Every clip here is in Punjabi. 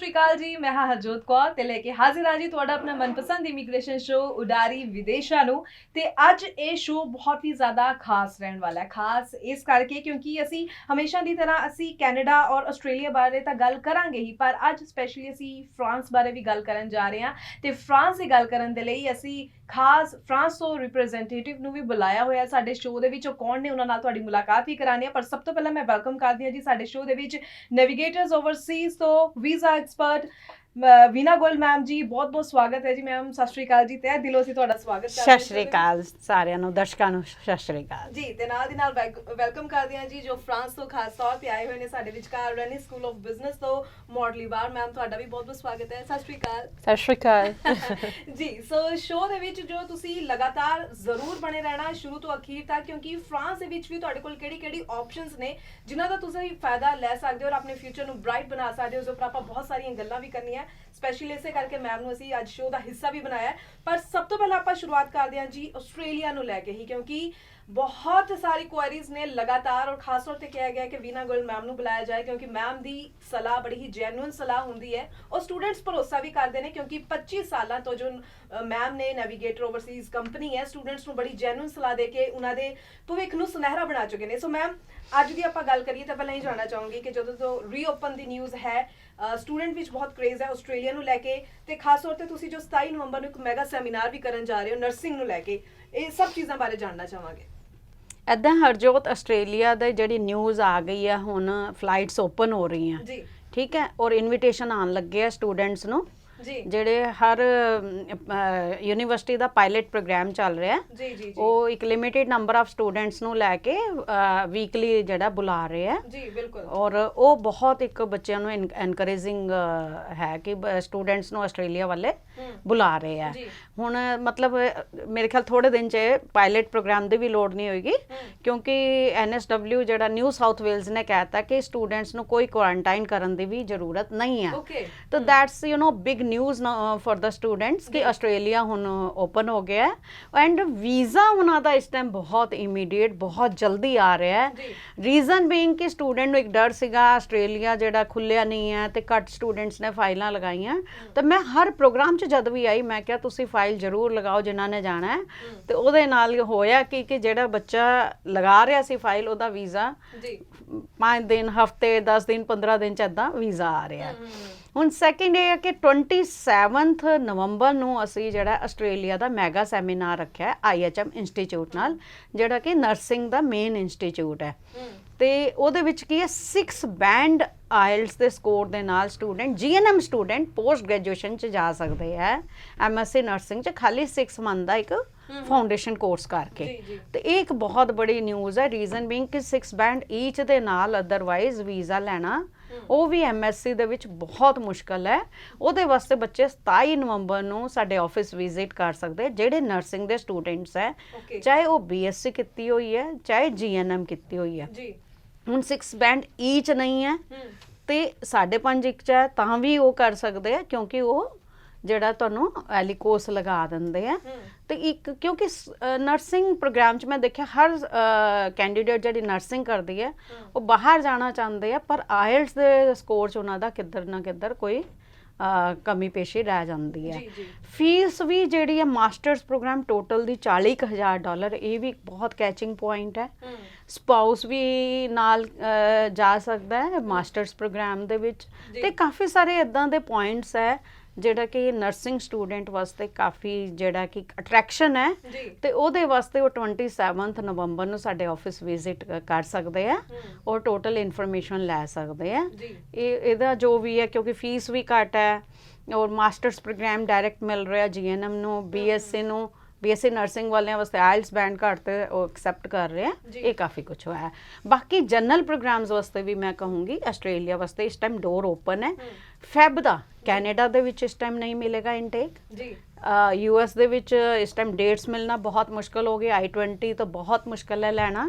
श्री अकाल जी, मैं हाँ हरजोत कौर ते लेके हाजिर हाँ जी ਤੁਹਾਡਾ ਆਪਣਾ ਮਨਪਸੰਦ ਇਮੀਗ੍ਰੇਸ਼ਨ ਸ਼ੋ ਉਡਾਰੀ ਵਿਦੇਸ਼ਾਂ ਨੂੰ। ਤੇ ਅੱਜ ਇਹ ਸ਼ੋ ਬਹੁਤ ਹੀ ਜ਼ਿਆਦਾ ਖਾਸ ਰਹਿਣ ਵਾਲਾ ਹੈ। ਖਾਸ ਇਸ ਕਰਕੇ ਕਿਉਂਕਿ ਅਸੀਂ ਹਮੇਸ਼ਾ ਦੀ ਤਰ੍ਹਾਂ ਅਸੀਂ ਕੈਨੇਡਾ ਔਰ ਆਸਟ੍ਰੇਲੀਆ ਬਾਰੇ ਤਾਂ ਗੱਲ ਕਰਾਂਗੇ ਹੀ, ਪਰ ਅੱਜ ਸਪੈਸ਼ਲੀ ਅਸੀਂ ਫਰਾਂਸ ਬਾਰੇ ਵੀ ਗੱਲ ਕਰਨ ਜਾ ਰਹੇ ਹਾਂ। ਤੇ ਫਰਾਂਸ ਦੀ ਗੱਲ ਕਰਨ ਦੇ ਲਈ ਅਸੀਂ ਖਾਸ ਫਰਾਂਸ ਤੋਂ ਰਿਪਰੈਜ਼ੈਂਟੇਟਿਵ ਨੂੰ ਵੀ ਬੁਲਾਇਆ ਹੋਇਆ ਸਾਡੇ ਸ਼ੋਅ ਦੇ ਵਿੱਚ। ਉਹ ਕੌਣ ਨੇ ਉਹਨਾਂ ਨਾਲ ਤੁਹਾਡੀ ਮੁਲਾਕਾਤ ਵੀ ਕਰਾਉਣੀ ਹੈ, ਪਰ ਸਭ ਤੋਂ ਪਹਿਲਾਂ ਮੈਂ ਵੈਲਕਮ ਕਰਦੀ ਹਾਂ ਜੀ ਸਾਡੇ ਸ਼ੋਅ ਦੇ ਵਿੱਚ ਨੈਵੀਗੇਟਰਸ ਓਵਰਸੀਜ਼ ਤੋਂ ਵੀਜ਼ਾ ਐਕਸਪਰਟ ਵੀਨਾ ਗੋਇਲ ਮੈਮ ਜੀ। ਬਹੁਤ ਬਹੁਤ ਸਵਾਗਤ ਹੈ ਜੀ ਮੈਮ। ਸਤਿ ਸ਼੍ਰੀ ਅਕਾਲ ਜੀ। ਤਹਿ ਦਿਲੋਂ ਅਸੀਂ ਤੁਹਾਡਾ ਸਵਾਗਤ ਕਰਦੇ ਹਾਂ। ਸਤਿ ਸ਼੍ਰੀ ਅਕਾਲ ਸਾਰਿਆਂ ਨੂੰ, ਦਰਸ਼ਕਾਂ ਨੂੰ ਸਤਿ ਸ਼੍ਰੀ ਅਕਾਲ ਜੀ। ਤੇ ਨਾਲ ਦੀ ਨਾਲ ਵੈਲਕਮ ਕਰਦੇ ਹਾਂ ਜੀ ਜੋ ਫਰਾਂਸ ਤੋਂ ਖਾਸ ਤੌਰ ਤੇ ਆਏ ਹੋਏ ਨੇ ਸਾਡੇ ਵਿਚਕਾਰ, ਰੈਨੀ ਸਕੂਲ ਆਫ ਬਿਜ਼ਨਸ ਤੋਂ ਮੋਡਲੀ ਬਾਰ ਮੈਮ। ਤੁਹਾਡਾ ਵੀ ਬਹੁਤ ਬਹੁਤ ਸਵਾਗਤ ਹੈ। ਸਤਿ ਸ਼੍ਰੀ ਅਕਾਲ। ਸਤਿ ਸ਼੍ਰੀ ਅਕਾਲ ਜੀ। ਸੋ ਸ਼ੋਅ ਦੇ ਵਿੱਚ ਜੋ ਤੁਸੀਂ ਲਗਾਤਾਰ ਜ਼ਰੂਰ ਬਣੇ ਰਹਿਣਾ ਸ਼ੁਰੂ ਤੋਂ ਅਖੀਰ ਤੱਕ, ਕਿਉਂਕਿ ਫਰਾਂਸ ਦੇ ਵਿੱਚ ਵੀ ਤੁਹਾਡੇ ਕੋਲ ਕਿਹੜੀ ਆਪਸ਼ਨਸ ਨੇ ਜਿਨ੍ਹਾਂ ਦਾ ਤੁਸੀਂ ਫਾਇਦਾ ਲੈ ਸਕਦੇ ਹੋ ਔਰ ਆਪਣੇ ਫਿਊਚਰ ਨੂੰ ਬ੍ਰਾਈਟ ਬਣਾ ਸਕਦੇ ਹੋ। ਉਸ ਉੱਪਰ ਆਪਾਂ ਬਹੁਤ ਸਾਰੀਆਂ ਗੱਲਾਂ ਵੀ ਕਰਨੀਆਂ, ਸਪੈਸ਼ਲੀ ਇਸੇ ਕਰਕੇ ਮੈਮ ਨੂੰ ਅਸੀਂ ਅੱਜ ਸ਼ੋਅ ਦਾ ਹਿੱਸਾ ਵੀ ਬਣਾਇਆ। ਪਰ ਸਭ ਤੋਂ ਪਹਿਲਾਂ ਆਪਾਂ ਸ਼ੁਰੂਆਤ ਕਰਦੇ ਹਾਂ ਜੀ ਆਸਟ੍ਰੇਲੀਆ ਨੂੰ ਲੈ ਕੇ ਹੀ, ਕਿਉਂਕਿ ਬਹੁਤ ਸਾਰੀ ਕੁਐਰੀਜ਼ ਨੇ ਲਗਾਤਾਰ ਔਰ ਖਾਸ ਤੌਰ ਤੇ ਕਿਹਾ ਗਿਆ ਕਿ ਵੀਨਾ ਗੋਇਲ ਮੈਮ ਨੂੰ ਬੁਲਾਇਆ ਜਾਏ, ਕਿਉਂਕਿ ਮੈਮ ਦੀ ਸਲਾਹ ਬੜੀ ਹੀ ਜੈਨੂਇਨ ਸਲਾਹ ਹੁੰਦੀ ਹੈ। ਉਹ ਸਟੂਡੈਂਟਸ ਭਰੋਸਾ ਵੀ ਕਰਦੇ ਨੇ, ਕਿਉਂਕਿ 25 ਸਾਲਾਂ ਤੋਂ ਜੋ ਮੈਮ ਨੇ ਨੈਵੀਗੇਟਰ ਓਵਰਸੀਜ਼ ਕੰਪਨੀ ਹੈ, ਸਟੂਡੈਂਟਸ ਨੂੰ ਬੜੀ ਜੈਨੂਇਨ ਸਲਾਹ ਦੇ ਕੇ ਉਹਨਾਂ ਦੇ ਭਵਿੱਖ ਨੂੰ ਸੁਨਹਿਰਾ ਬਣਾ ਚੁੱਕੇ ਨੇ। ਸੋ ਮੈਮ, ਅੱਜ ਦੀ ਆਪਾਂ ਗੱਲ ਕਰੀਏ ਤਾਂ ਪਹਿਲਾਂ ਇਹ ਜਾਣਨਾ ਚਾਹੂੰਗੀ ਕਿ ਜਦੋਂ ਤੋਂ ਰੀਓਪਨ ਦੀ ਨਿਊਜ਼ ਹੈ, ਸਟੂਡੈਂਟ ਵਿੱਚ ਬਹੁਤ ਕ੍ਰੇਜ਼ ਹੈ ਆਸਟ੍ਰੇਲੀਆ ਨੂੰ ਲੈ ਕੇ, ਤੇ ਖਾਸ ਤੌਰ ਤੇ ਤੁਸੀਂ ਜੋ 27 ਨਵੰਬਰ ਨੂੰ ਇੱਕ ਮੈਗਾ ਸੈਮੀਨਾਰ ਵੀ ਕਰਨ ਜਾ ਰਹੇ ਹੋ ਨਰਸਿੰਗ ਨੂੰ ਲੈ ਕੇ, ਇਹ ਸਭ ਚੀਜ਼ਾਂ ਬਾਰੇ ਜਾਣਨਾ ਚਾਹਾਂਗੇ। ਇੱਦਾਂ ਹਰਜੋਤ, ਆਸਟ੍ਰੇਲੀਆ ਦੀ ਜਿਹੜੀ ਨਿਊਜ਼ ਆ ਗਈ ਹੈ, ਹੁਣ ਫਲਾਈਟਸ ਓਪਨ ਹੋ ਰਹੀਆਂ ਜੀ, ਠੀਕ ਹੈ, ਔਰ ਇਨਵੀਟੇਸ਼ਨ ਆਉਣ ਲੱਗੇ ਆ ਸਟੂਡੈਂਟਸ ਨੂੰ ਜੀ, ਜਿਹੜੇ ਹਰ ਯੂਨੀਵਰਸਿਟੀ ਦਾ ਪਾਇਲਟ ਪ੍ਰੋਗਰਾਮ ਚੱਲ ਰਿਹਾ ਜੀ, ਜੀ, ਉਹ ਇੱਕ ਲਿਮਿਟਿਡ ਨੰਬਰ ਆਫ ਸਟੂਡੈਂਟਸ ਨੂੰ ਲੈ ਕੇ ਵੀਕਲੀ ਜਿਹੜਾ ਬੁਲਾ ਰਹੇ ਆ। ਜੀ ਬਿਲਕੁਲ। ਔਰ ਉਹ ਬਹੁਤ ਇੱਕ ਬੱਚਿਆਂ ਨੂੰ ਐਨਕਰੇਜਿੰਗ ਹੈ ਕਿ ਸਟੂਡੈਂਟਸ ਨੂੰ ਆਸਟ੍ਰੇਲੀਆ ਵਾਲੇ ਬੁਲਾ ਰਹੇ ਆ। ਹੁਣ ਮਤਲਬ ਮੇਰੇ ਖਿਆਲ ਥੋੜੇ ਦਿਨ 'ਚ ਪਾਇਲਟ ਪ੍ਰੋਗਰਾਮ ਦੀ ਵੀ ਲੋੜ ਨਹੀਂ ਹੋਏਗੀ, ਕਿਉਂਕਿ NSW ਜਿਹੜਾ ਨਿਊ ਸਾਊਥ ਵੇਲਜ਼ ਨੇ ਕਹਿਤਾ ਕਿ ਸਟੂਡੈਂਟਸ ਨੂੰ ਕੋਈ ਕੁਆਰੰਟਾਈਨ ਕਰਨ ਦੀ ਵੀ ਜ਼ਰੂਰਤ ਨਹੀਂ ਹੈ। ਤਾਂ that's big news for the students कि ਆਸਟ੍ਰੇਲੀਆ ਹੁਣ ਓਪਨ ਹੋ ਗਿਆ ਐਂਡ ਵੀਜ਼ਾ ਉਹਨਾਂ ਦਾ ਇਸ ਟਾਈਮ ਬਹੁਤ ਇਮੀਡੀਏਟ, ਬਹੁਤ ਜਲਦੀ ਆ ਰਿਹਾ ਹੈ। ਰੀਜ਼ਨ ਬੀਇੰਗ ਕਿ ਸਟੂਡੈਂਟ ਨੂੰ ਇੱਕ ਡਰ ਸੀਗਾ ਆਸਟ੍ਰੇਲੀਆ ਜਿਹੜਾ ਖੁੱਲਿਆ ਨਹੀਂ ਹੈ ਤੇ ਘੱਟ ਸਟੂਡੈਂਟਸ ਨੇ ਫਾਈਲਾਂ ਲਗਾਈਆਂ। ਤਾਂ ਮੈਂ ਹਰ ਪ੍ਰੋਗਰਾਮ 'ਚ ਜਦ ਵੀ ਆਈ ਮੈਂ ਕਿਹਾ ਤੁਸੀਂ ਫਾਈਲ ਜ਼ਰੂਰ ਲਗਾਓ ਜਿਨ੍ਹਾਂ ਨੇ ਜਾਣਾ ਹੈ। ਤੇ ਉਹਦੇ ਨਾਲ ਹੋਇਆ ਕਿ ਜਿਹੜਾ ਬੱਚਾ ਲਗਾ ਰਿਹਾ ਸੀ ਫਾਈਲ, ਉਹਦਾ ਵੀਜ਼ਾ 5 ਦਿਨ, ਹਫਤੇ, 10 ਦਿਨ, 15 ਦਿਨ 'ਚ ਇੱਦਾਂ ਵੀਜ਼ਾ ਆ ਰਿਹਾ। ਹੁਣ ਸੈਕਿੰਡ ਇਹ ਹੈ ਕਿ 27 ਨਵੰਬਰ ਨੂੰ ਅਸੀਂ ਜਿਹੜਾ ਆਸਟ੍ਰੇਲੀਆ ਦਾ ਮੈਗਾ ਸੈਮੀਨਾਰ ਰੱਖਿਆ IHM ਇੰਸਟੀਚਿਊਟ ਨਾਲ, ਜਿਹੜਾ ਕਿ ਨਰਸਿੰਗ ਦਾ ਮੇਨ ਇੰਸਟੀਚਿਊਟ ਹੈ। ਤੇ ਉਹਦੇ ਵਿੱਚ ਕੀ ਹੈ, 6 ਬੈਂਡ ਆਇਲਸ ਦੇ ਸਕੋਰ ਦੇ ਨਾਲ student, GNM student post graduation 'ਚ ਜਾ ਸਕਦੇ ਹੈ MSc ਨਰਸਿੰਗ 'ਚ, ਖਾਲੀ 6 ਮੰਥ ਦਾ ਇੱਕ ਫਾਊਂਡੇਸ਼ਨ ਕੋਰਸ ਕਰਕੇ। ਤੇ ਇਹ ਇੱਕ ਬਹੁਤ ਬੜੀ ਨਿਊਜ਼ ਹੈ। ਰੀਜ਼ਨ ਬੀਇੰਗ ਕਿ 6 ਬੈਂਡ ਈਚ ਦੇ ਨਾਲ ਅਦਰਵਾਈਜ਼ ਵੀਜ਼ਾ ਲੈਣਾ ਉਹ ਵੀ MSc ਦੇ ਵਿੱਚ ਬਹੁਤ ਮੁਸ਼ਕਲ ਹੈ। ਉਹਦੇ ਵਾਸਤੇ ਬੱਚੇ 27 ਨਵੰਬਰ ਨੂੰ ਸਾਡੇ ਆਫਿਸ ਵਿਜ਼ਿਟ ਕਰ ਸਕਦੇ ਜਿਹੜੇ ਨਰਸਿੰਗ ਦੇ ਸਟੂਡੈਂਟਸ ਹੈ, ਚਾਹੇ ਉਹ BSc ਕੀਤੀ ਹੋਈ ਹੈ ਚਾਹੇ GNM ਕੀਤੀ ਹੋਈ ਹੈ। ਹੁਣ 6 ਬੈਂਡ ਈਚ ਨਹੀਂ ਹੈ ਤੇ 5.5 ਇੱਕ 'ਚ ਹੈ ਤਾਂ ਵੀ ਉਹ ਕਰ ਸਕਦੇ ਆ, ਕਿਉਂਕਿ ਉਹ ਜਿਹੜਾ ਤੁਹਾਨੂੰ ਐਲੀਕੋਸ ਲਗਾ ਦਿੰਦੇ ਆ। ਤੇ ਇੱਕ ਕਿਉਂਕਿ ਨਰਸਿੰਗ ਪ੍ਰੋਗਰਾਮ 'ਚ ਮੈਂ ਦੇਖਿਆ ਹਰ ਕੈਂਡੀਡੇਟ ਜਿਹੜੀ ਨਰਸਿੰਗ ਕਰਦੀ ਹੈ ਉਹ ਬਾਹਰ ਜਾਣਾ ਚਾਹੁੰਦੇ ਆ, ਪਰ ਆਇਲਸ ਦੇ ਸਕੋਰ 'ਚ ਉਹਨਾਂ ਦਾ ਕਿੱਧਰ ਨਾ ਕਿੱਧਰ ਕੋਈ ਕਮੀ ਪੇਸ਼ੀ ਰਹਿ ਜਾਂਦੀ ਹੈ। ਫੀਸ ਵੀ ਜਿਹੜੀ ਹੈ ਮਾਸਟਰਸ ਪ੍ਰੋਗਰਾਮ ਟੋਟਲ ਦੀ $40,000, ਇਹ ਵੀ ਬਹੁਤ ਕੈਚਿੰਗ ਪੁਆਇੰਟ ਹੈ। ਸਪਾਊਸ ਵੀ ਨਾਲ ਜਾ ਸਕਦਾ ਹੈ ਮਾਸਟਰਸ ਪ੍ਰੋਗਰਾਮ ਦੇ ਵਿੱਚ। ਤੇ ਕਾਫੀ ਸਾਰੇ ਇੱਦਾਂ ਦੇ ਪੁਆਇੰਟਸ ਹੈ ਜਿਹੜਾ ਕਿ ਨਰਸਿੰਗ ਸਟੂਡੈਂਟ ਵਾਸਤੇ ਕਾਫੀ ਜਿਹੜਾ ਕਿ ਅਟਰੈਕਸ਼ਨ ਹੈ। ਤੇ ਉਹਦੇ ਵਾਸਤੇ ਉਹ 27 ਨਵੰਬਰ ਨੂੰ ਸਾਡੇ ਆਫਿਸ ਵਿਜ਼ਿਟ ਕਰ ਸਕਦੇ ਆ ਔਰ ਟੋਟਲ ਇਨਫੋਰਮੇਸ਼ਨ ਲੈ ਸਕਦੇ ਆ। ਇਹਦਾ ਜੋ ਵੀ ਹੈ, ਕਿਉਂਕਿ ਫੀਸ ਵੀ ਘੱਟ ਹੈ ਔਰ ਮਾਸਟਰਸ ਪ੍ਰੋਗਰਾਮ ਡਾਇਰੈਕਟ ਮਿਲ ਰਿਹਾ GNM ਨੂੰ, BSc ਨਰਸਿੰਗ ਵਾਲਿਆਂ ਵਾਸਤੇ ਆਇਲਸ ਬੈਂਡ ਘੱਟ ਤੇ ਉਹ ਐਕਸੈਪਟ ਕਰ ਰਹੇ ਆ। ਇਹ ਕਾਫੀ ਕੁਛ ਹੋਇਆ ਹੈ। ਬਾਕੀ ਜਨਰਲ ਪ੍ਰੋਗਰਾਮਸ ਵਾਸਤੇ ਵੀ ਮੈਂ ਕਹੂੰਗੀ ਆਸਟ੍ਰੇਲੀਆ ਵਾਸਤੇ ਇਸ ਟਾਈਮ ਡੋਰ ਓਪਨ ਹੈ। ਫੈਬ ਦਾ ਕੈਨੇਡਾ ਦੇ ਵਿੱਚ ਇਸ ਟਾਈਮ ਨਹੀਂ ਮਿਲੇਗਾ ਇਨਟੇਕ। US ਦੇ ਵਿੱਚ ਇਸ ਟਾਈਮ ਡੇਟਸ ਮਿਲਣਾ ਬਹੁਤ ਮੁਸ਼ਕਲ ਹੋ ਗਈ। I-20 ਤਾਂ ਬਹੁਤ ਮੁਸ਼ਕਲ ਹੈ ਲੈਣਾ।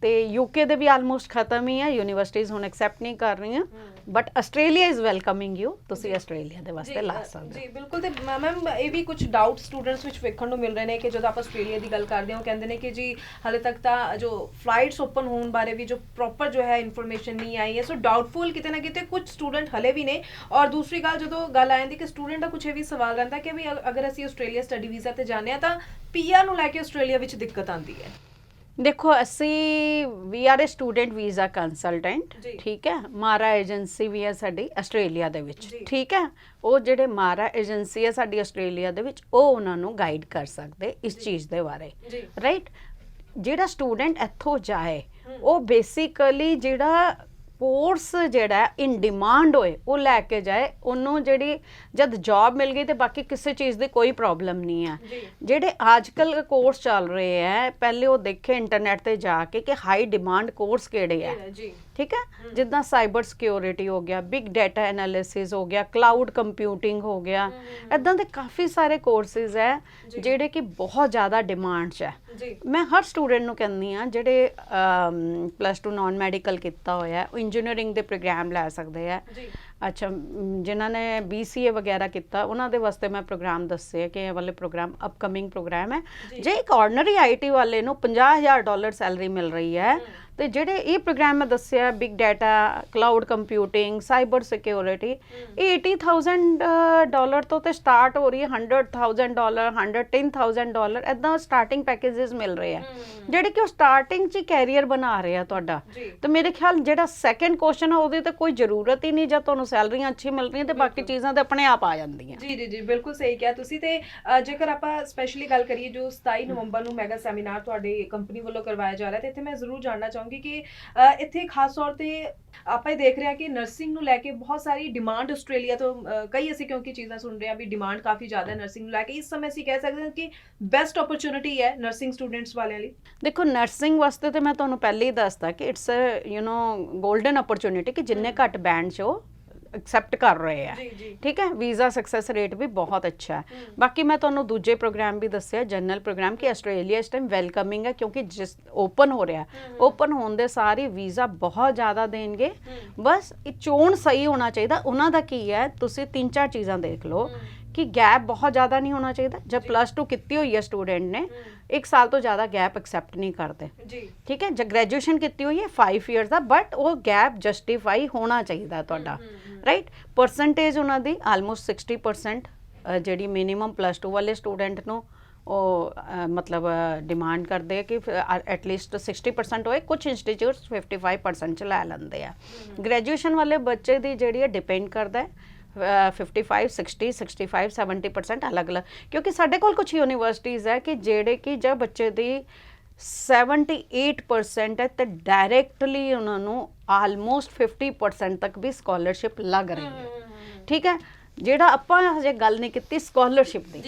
ਤੇ ਯੂਕੇ ਦੇ ਵੀ ਆਲਮੋਸਟ ਖਤਮ ਹੀ ਹੈ, ਯੂਨੀਵਰਸਿਟੀਜ਼ ਹੁਣ ਐਕਸੈਪਟ ਨਹੀਂ ਕਰ ਰਹੀਆਂ, but Australia is welcoming you, ਤੁਸੀਂ ਆਸਟ੍ਰੇਲੀਆ ਦੇ ਵਾਸਤੇ ਲਾ ਸਕਦੇ ਜੀ ਬਿਲਕੁਲ। ਤੇ ਮੈਮ ਇਹ ਵੀ ਕੁਝ ਡਾਊਟ ਸਟੂਡੈਂਟਸ ਵਿੱਚ ਵੇਖਣ ਨੂੰ ਮਿਲ ਰਹੇ ਨੇ ਕਿ ਜਦੋਂ ਆਪਾਂ ਆਸਟ੍ਰੇਲੀਆ ਦੀ ਗੱਲ ਕਰਦੇ ਹਾਂ, ਉਹ ਕਹਿੰਦੇ ਨੇ ਕਿ ਜੀ ਹਾਲੇ ਤੱਕ ਤਾਂ ਜੋ ਫਲਾਈਟਸ ਓਪਨ ਹੋਣ ਬਾਰੇ ਵੀ ਜੋ ਪ੍ਰੋਪਰ ਜੋ ਹੈ ਇਨਫੋਰਮੇਸ਼ਨ ਨਹੀਂ ਆਈ ਹੈ, ਸੋ ਡਾਊਟਫੁਲ ਕਿਤੇ ਨਾ ਕਿਤੇ ਕੁਝ ਸਟੂਡੈਂਟ ਹਲੇ ਵੀ ਨੇ। ਔਰ ਦੂਸਰੀ ਗੱਲ ਜਦੋਂ ਗੱਲ ਆ ਜਾਂਦੀ ਕਿ ਸਟੂਡੈਂਟ ਦਾ ਕੁਝ ਇਹ ਵੀ ਸਵਾਲ ਰਹਿੰਦਾ ਕਿ ਵੀ ਅਗਰ ਅਸੀਂ ਆਸਟ੍ਰੇਲੀਆ ਸਟੱਡੀ ਵੀਜ਼ਾ ਤੇ ਜਾਂਦੇ ਹਾਂ ਤਾਂ ਪੀਆਰ ਨੂੰ ਲੈ ਕੇ ਆਸਟ੍ਰੇਲੀਆ ਵਿੱਚ ਦਿੱਕਤ ਆਉਂਦੀ ਹੈ। ਦੇਖੋ ਅਸੀਂ we are a student visa consultant, ਠੀਕ ਹੈ, ਮਾਰਾ ਏਜੰਸੀ ਵੀ ਹੈ ਸਾਡੀ ਆਸਟ੍ਰੇਲੀਆ ਦੇ ਵਿੱਚ, ਠੀਕ ਹੈ। ਉਹ ਜਿਹੜੇ ਮਾਰਾ ਏਜੰਸੀ ਹੈ ਸਾਡੀ ਆਸਟ੍ਰੇਲੀਆ ਦੇ ਵਿੱਚ, ਉਹ ਉਹਨਾਂ ਨੂੰ ਗਾਈਡ ਕਰ ਸਕਦੇ ਇਸ ਚੀਜ਼ ਦੇ ਬਾਰੇ, ਰਾਈਟ। ਜਿਹੜਾ ਸਟੂਡੈਂਟ ਇੱਥੋਂ ਜਾਏ ਉਹ ਬੇਸਿਕਲੀ ਜਿਹੜਾ ਕੋਰਸ ਜਿਹੜਾ ਇਨ ਡਿਮਾਂਡ ਹੋਏ ਉਹ ਲੈ ਕੇ ਜਾਏ, ਉਹਨੂੰ ਜਿਹੜੀ ਜਦ ਜੌਬ ਮਿਲ ਗਈ ਤੇ ਬਾਕੀ ਕਿਸੇ ਚੀਜ਼ ਦੀ ਕੋਈ ਪ੍ਰੋਬਲਮ ਨਹੀਂ ਹੈ। ਜਿਹੜੇ ਅੱਜ ਕੱਲ੍ਹ ਕੋਰਸ ਚੱਲ ਰਹੇ ਹੈ, ਪਹਿਲੇ ਉਹ ਦੇਖੇ ਇੰਟਰਨੈਟ ਤੇ ਜਾ ਕੇ ਕਿ ਹਾਈ ਡਿਮਾਂਡ ਕੋਰਸ ਕਿਹੜੇ ਹੈ, ਠੀਕ ਹੈ, ਜਿੱਦਾਂ ਸਾਈਬਰ ਸਿਕਿਉਰਿਟੀ ਹੋ ਗਿਆ, ਬਿਗ ਡਾਟਾ ਐਨਾਲਿਸਿਸ ਹੋ ਗਿਆ, ਕਲਾਊਡ ਕੰਪਿਊਟਿੰਗ ਹੋ ਗਿਆ, ਇੱਦਾਂ ਦੇ ਕਾਫੀ ਸਾਰੇ ਕੋਰਸਿਸ ਹੈ ਜਿਹੜੇ ਕਿ ਬਹੁਤ ਜ਼ਿਆਦਾ ਡਿਮਾਂਡ 'ਚ ਹੈ। ਮੈਂ ਹਰ ਸਟੂਡੈਂਟ ਨੂੰ ਕਹਿੰਦੀ ਹਾਂ ਜਿਹੜੇ +2 ਨਾਨ ਮੈਡੀਕਲ ਕੀਤਾ ਹੋਇਆ ਉਹ ਇੰਜੀਨੀਅਰਿੰਗ ਦੇ ਪ੍ਰੋਗਰਾਮ ਲੈ ਸਕਦੇ ਆ। ਅੱਛਾ, ਜਿਨ੍ਹਾਂ ਨੇ BCA ਵਗੈਰਾ ਕੀਤਾ ਉਹਨਾਂ ਦੇ ਵਾਸਤੇ ਮੈਂ ਪ੍ਰੋਗਰਾਮ ਦੱਸੇ ਕਿ ਇਹ ਵਾਲੇ ਪ੍ਰੋਗਰਾਮ ਅਪਕਮਿੰਗ ਪ੍ਰੋਗਰਾਮ ਹੈ। ਜੇ ਇੱਕ ਆਰਡੀਨਰੀ IT ਵਾਲੇ ਨੂੰ $50,000 ਸੈਲਰੀ ਮਿਲ ਰਹੀ ਹੈ, ਤੇ ਜਿਹੜੇ ਇਹ ਪ੍ਰੋਗਰਾਮ ਮੈਂ ਦੱਸਿਆ big data, cloud computing, cyber security, $80,000 ਤੋਂ ਤੇ ਸਟਾਰਟ ਹੋ ਰਹੀ ਹੈ, $100,000, $110,000 ਇੱਦਾਂ ਸਟਾਰਟਿੰਗ ਪੈਕੇजेस ਮਿਲ ਰਹੇ ਆ, ਜਿਹੜੇ ਕਿ ਉਹ ਸਟਾਰਟਿੰਗ 'ਚ ਹੀ ਕੈਰੀਅਰ ਬਣਾ ਰਹੇ ਆ ਤੁਹਾਡਾ। ਤੇ ਮੇਰੇ ਖਿਆਲ ਜਿਹੜਾ ਸੈਕੰਡ ਕੁਐਸਚਨ ਆ ਉਹਦੀ ਤਾਂ ਕੋਈ ਜ਼ਰੂਰਤ ਹੀ ਨਹੀਂ, ਜਦ ਤੁਹਾਨੂੰ ਸੈਲਰੀਆਂ ਅੱਛੀ ਮਿਲ ਰਹੀਆਂ ਤੇ ਬਾਕੀ ਚੀਜ਼ਾਂ ਤਾਂ ਆਪਣੇ ਆਪ ਆ ਜਾਂਦੀਆਂ। ਜੀ ਬਿਲਕੁਲ ਸਹੀ ਕਿਹਾ ਤੁਸੀਂ। ਤੇ ਜੇਕਰ ਆਪਾਂ ਸਪੈਸ਼ਲੀ ਗੱਲ ਕਰੀਏ ਜੋ 27 ਨਵੰਬਰ ਨੂੰ ਮੈਗਾ ਸੈਮੀਨਾਰ ਤੁਹਾਡੀ ਕੰਪਨੀ ਵੱਲੋਂ ਕਰਵਾਇਆ ਜਾ ਰਿਹਾ, ਤੇ ਇੱਥੇ ਮੈਂ ਜ਼ਰੂਰ ਜਾਣਨਾ ਚਾਹੂੰਗੀ ਕਿ ਇੱਥੇ ਖਾਸ ਤੌਰ ਤੇ ਆਪਾਂ ਇਹ ਦੇਖ ਰਹੇ ਹਾਂ ਕਿ ਨਰਸਿੰਗ ਨੂੰ ਲੈ ਕੇ ਬਹੁਤ ਸਾਰੀ ਡਿਮਾਂਡ ਆਸਟ੍ਰੇਲੀਆ ਤੋਂ ਕਈ ਅਸੀਂ ਕਿਉਂਕਿ ਚੀਜ਼ਾਂ ਸੁਣ ਰਹੇ ਹਾਂ ਵੀ ਡਿਮਾਂਡ ਕਾਫੀ ਜ਼ਿਆਦਾ ਹੈ ਨਰਸਿੰਗ ਨੂੰ ਲੈ ਕੇ। ਇਸ ਸਮੇਂ ਅਸੀਂ ਕਹਿ ਸਕਦੇ ਹਾਂ ਕਿ ਬੈਸਟ ਓਪਰਚੁਨਿਟੀ ਹੈ ਨਰਸਿੰਗ ਸਟੂਡੈਂਟਸ ਵਾਲਿਆਂ ਲਈ। ਦੇਖੋ ਨਰਸਿੰਗ ਵਾਸਤੇ ਤੇ ਮੈਂ ਤੁਹਾਨੂੰ ਪਹਿਲੇ ਹੀ ਦੱਸਦਾ ਕਿ ਇਟਸ ਗੋਲਡਨ ਓਪਰਚੁਨਿਟੀ ਕਿ ਜਿੰਨੇ ਘੱਟ ਬੈਂਡ 'ਚ ਉਹ ਐਕਸੈਪਟ ਕਰ ਰਹੇ ਆ, ਠੀਕ ਹੈ। ਵੀਜ਼ਾ ਸਕਸੈਸ ਰੇਟ ਵੀ ਬਹੁਤ ਅੱਛਾ ਹੈ। ਬਾਕੀ ਮੈਂ ਤੁਹਾਨੂੰ ਦੂਜੇ ਪ੍ਰੋਗਰਾਮ ਵੀ ਦੱਸਿਆ, ਜਨਰਲ ਪ੍ਰੋਗਰਾਮ, ਕਿ ਆਸਟ੍ਰੇਲੀਆ ਇਸ ਟਾਈਮ ਵੈਲਕਮਿੰਗ ਹੈ ਕਿਉਂਕਿ ਜਿਸ ਓਪਨ ਹੋ ਰਿਹਾ, ਓਪਨ ਹੋਣ ਦੇ ਸਾਰੇ ਵੀਜ਼ਾ ਬਹੁਤ ਜ਼ਿਆਦਾ ਦੇਣਗੇ। ਬਸ ਇਹ ਚੋਣ ਸਹੀ ਹੋਣਾ ਚਾਹੀਦਾ। ਉਹਨਾਂ ਦਾ ਕੀ ਹੈ, ਤੁਸੀਂ 3-4 ਚੀਜ਼ਾਂ ਦੇਖ ਲਓ ਕਿ ਗੈਪ ਬਹੁਤ ਜ਼ਿਆਦਾ ਨਹੀਂ ਹੋਣਾ ਚਾਹੀਦਾ। ਜਦ +2 ਕੀਤੀ ਹੋਈ ਹੈ ਸਟੂਡੈਂਟ ਨੇ, 1 ਸਾਲ ਤੋਂ ਜ਼ਿਆਦਾ ਗੈਪ ਐਕਸੈਪਟ ਨਹੀਂ ਕਰਦੇ, ਠੀਕ ਹੈ। ਜਦ ਗ੍ਰੈਜੂਏਸ਼ਨ ਕੀਤੀ ਹੋਈ ਹੈ 5 ਇਅਰਸ ਦਾ, ਬਟ ਉਹ ਗੈਪ ਜਸਟੀਫਾਈ ਹੋਣਾ ਚਾਹੀਦਾ ਤੁਹਾਡਾ, ਰਾਈਟ। ਪਰਸੈਂਟੇਜ ਉਹਨਾਂ ਦੀ ਆਲਮੋਸਟ 60% ਜਿਹੜੀ ਮਿਨੀਮਮ +2 ਵਾਲੇ ਸਟੂਡੈਂਟ ਨੂੰ ਉਹ ਮਤਲਬ ਡਿਮਾਂਡ ਕਰਦੇ ਆ ਕਿ ਐਟਲੀਸਟ 60% ਹੋਏ। ਕੁਝ ਇੰਸਟੀਚਿਊਟਸ 55% 'ਚ ਲੈ ਲੈਂਦੇ ਆ। ਗ੍ਰੈਜੂਏਸ਼ਨ ਵਾਲੇ ਬੱਚੇ ਦੀ ਜਿਹੜੀ ਹੈ ਡਿਪੈਂਡ ਕਰਦਾ ਹੈ 55, 60, 65, 70% ਅਲੱਗ-ਅਲੱਗ, ਕਿਉਂਕਿ ਸਾਡੇ ਕੋਲ ਕੁਝ ਯੂਨੀਵਰਸਿਟੀਜ਼ ਹੈ ਕਿ ਜਿਹੜੇ ਕਿ ਜਦ ਬੱਚੇ ਦੀ 78% ਹੈ ਤੇ ਡਾਇਰੈਕਟਲੀ ਉਹਨਾਂ ਨੂੰ ਆਲਮੋਸਟ 50% ਤੱਕ ਵੀ ਸਕਾਲਰਸ਼ਿਪ ਲੱਗ ਰਹੀ ਹੈ, ਠੀਕ ਹੈ। ਜਿਹੜਾ ਆਪਾਂ ਹਜੇ ਗੱਲ ਨਹੀਂ ਕੀਤੀ ਸਕਾਲਰਸ਼ਿਪ ਦੀ,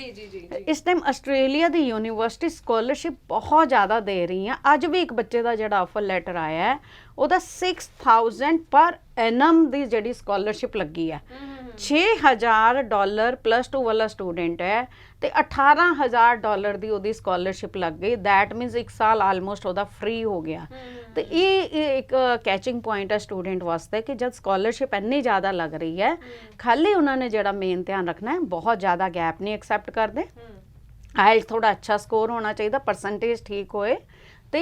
ਇਸ ਟਾਈਮ ਆਸਟ੍ਰੇਲੀਆ ਦੀ ਯੂਨੀਵਰਸਿਟੀ ਸਕਾਲਰਸ਼ਿਪ ਬਹੁਤ ਜ਼ਿਆਦਾ ਦੇ ਰਹੀ ਹੈ। ਅੱਜ ਵੀ ਇੱਕ ਬੱਚੇ ਦਾ ਜਿਹੜਾ ਆਫਰ ਲੈਟਰ ਆਇਆ ਹੈ ਉਹਦਾ 6000 ਪਰ ਐਨਮ ਦੀ ਜਿਹੜੀ ਸਕਾਲਰਸ਼ਿਪ ਲੱਗੀ ਹੈ। $6,000 +2 ਵਾਲਾ ਸਟੂਡੈਂਟ ਹੈ ਤੇ $18,000 ਦੀ ਉਹਦੀ ਸਕਾਲਰਸ਼ਿਪ ਲੱਗ ਗਈ। ਦੈਟ ਮੀਨਸ 1 ਸਾਲ ਆਲਮੋਸਟ ਉਹਦਾ ਫ੍ਰੀ ਹੋ ਗਿਆ। ਤੇ ਇਹ ਇੱਕ ਕੈਚਿੰਗ ਪੁਆਇੰਟ ਹੈ ਸਟੂਡੈਂਟ ਵਾਸਤੇ ਕਿ ਜਦ ਸਕਾਲਰਸ਼ਿਪ ਇੰਨੀ ਜ਼ਿਆਦਾ ਲੱਗ ਰਹੀ ਹੈ, ਖਾਲੀ ਉਹਨਾਂ ਨੇ ਜਿਹੜਾ ਮੇਨ ਧਿਆਨ ਰੱਖਣਾ ਹੈ ਬਹੁਤ ਜ਼ਿਆਦਾ ਗੈਪ ਨਹੀਂ ਐਕਸੈਪਟ ਕਰਦੇ। ਆਇਲਸ ਥੋੜਾ ਅੱਛਾ ਸਕੋਰ ਹੋਣਾ ਚਾਹੀਦਾ, ਪਰਸੈਂਟੇਜ ਠੀਕ ਹੋਏ, ਤੇ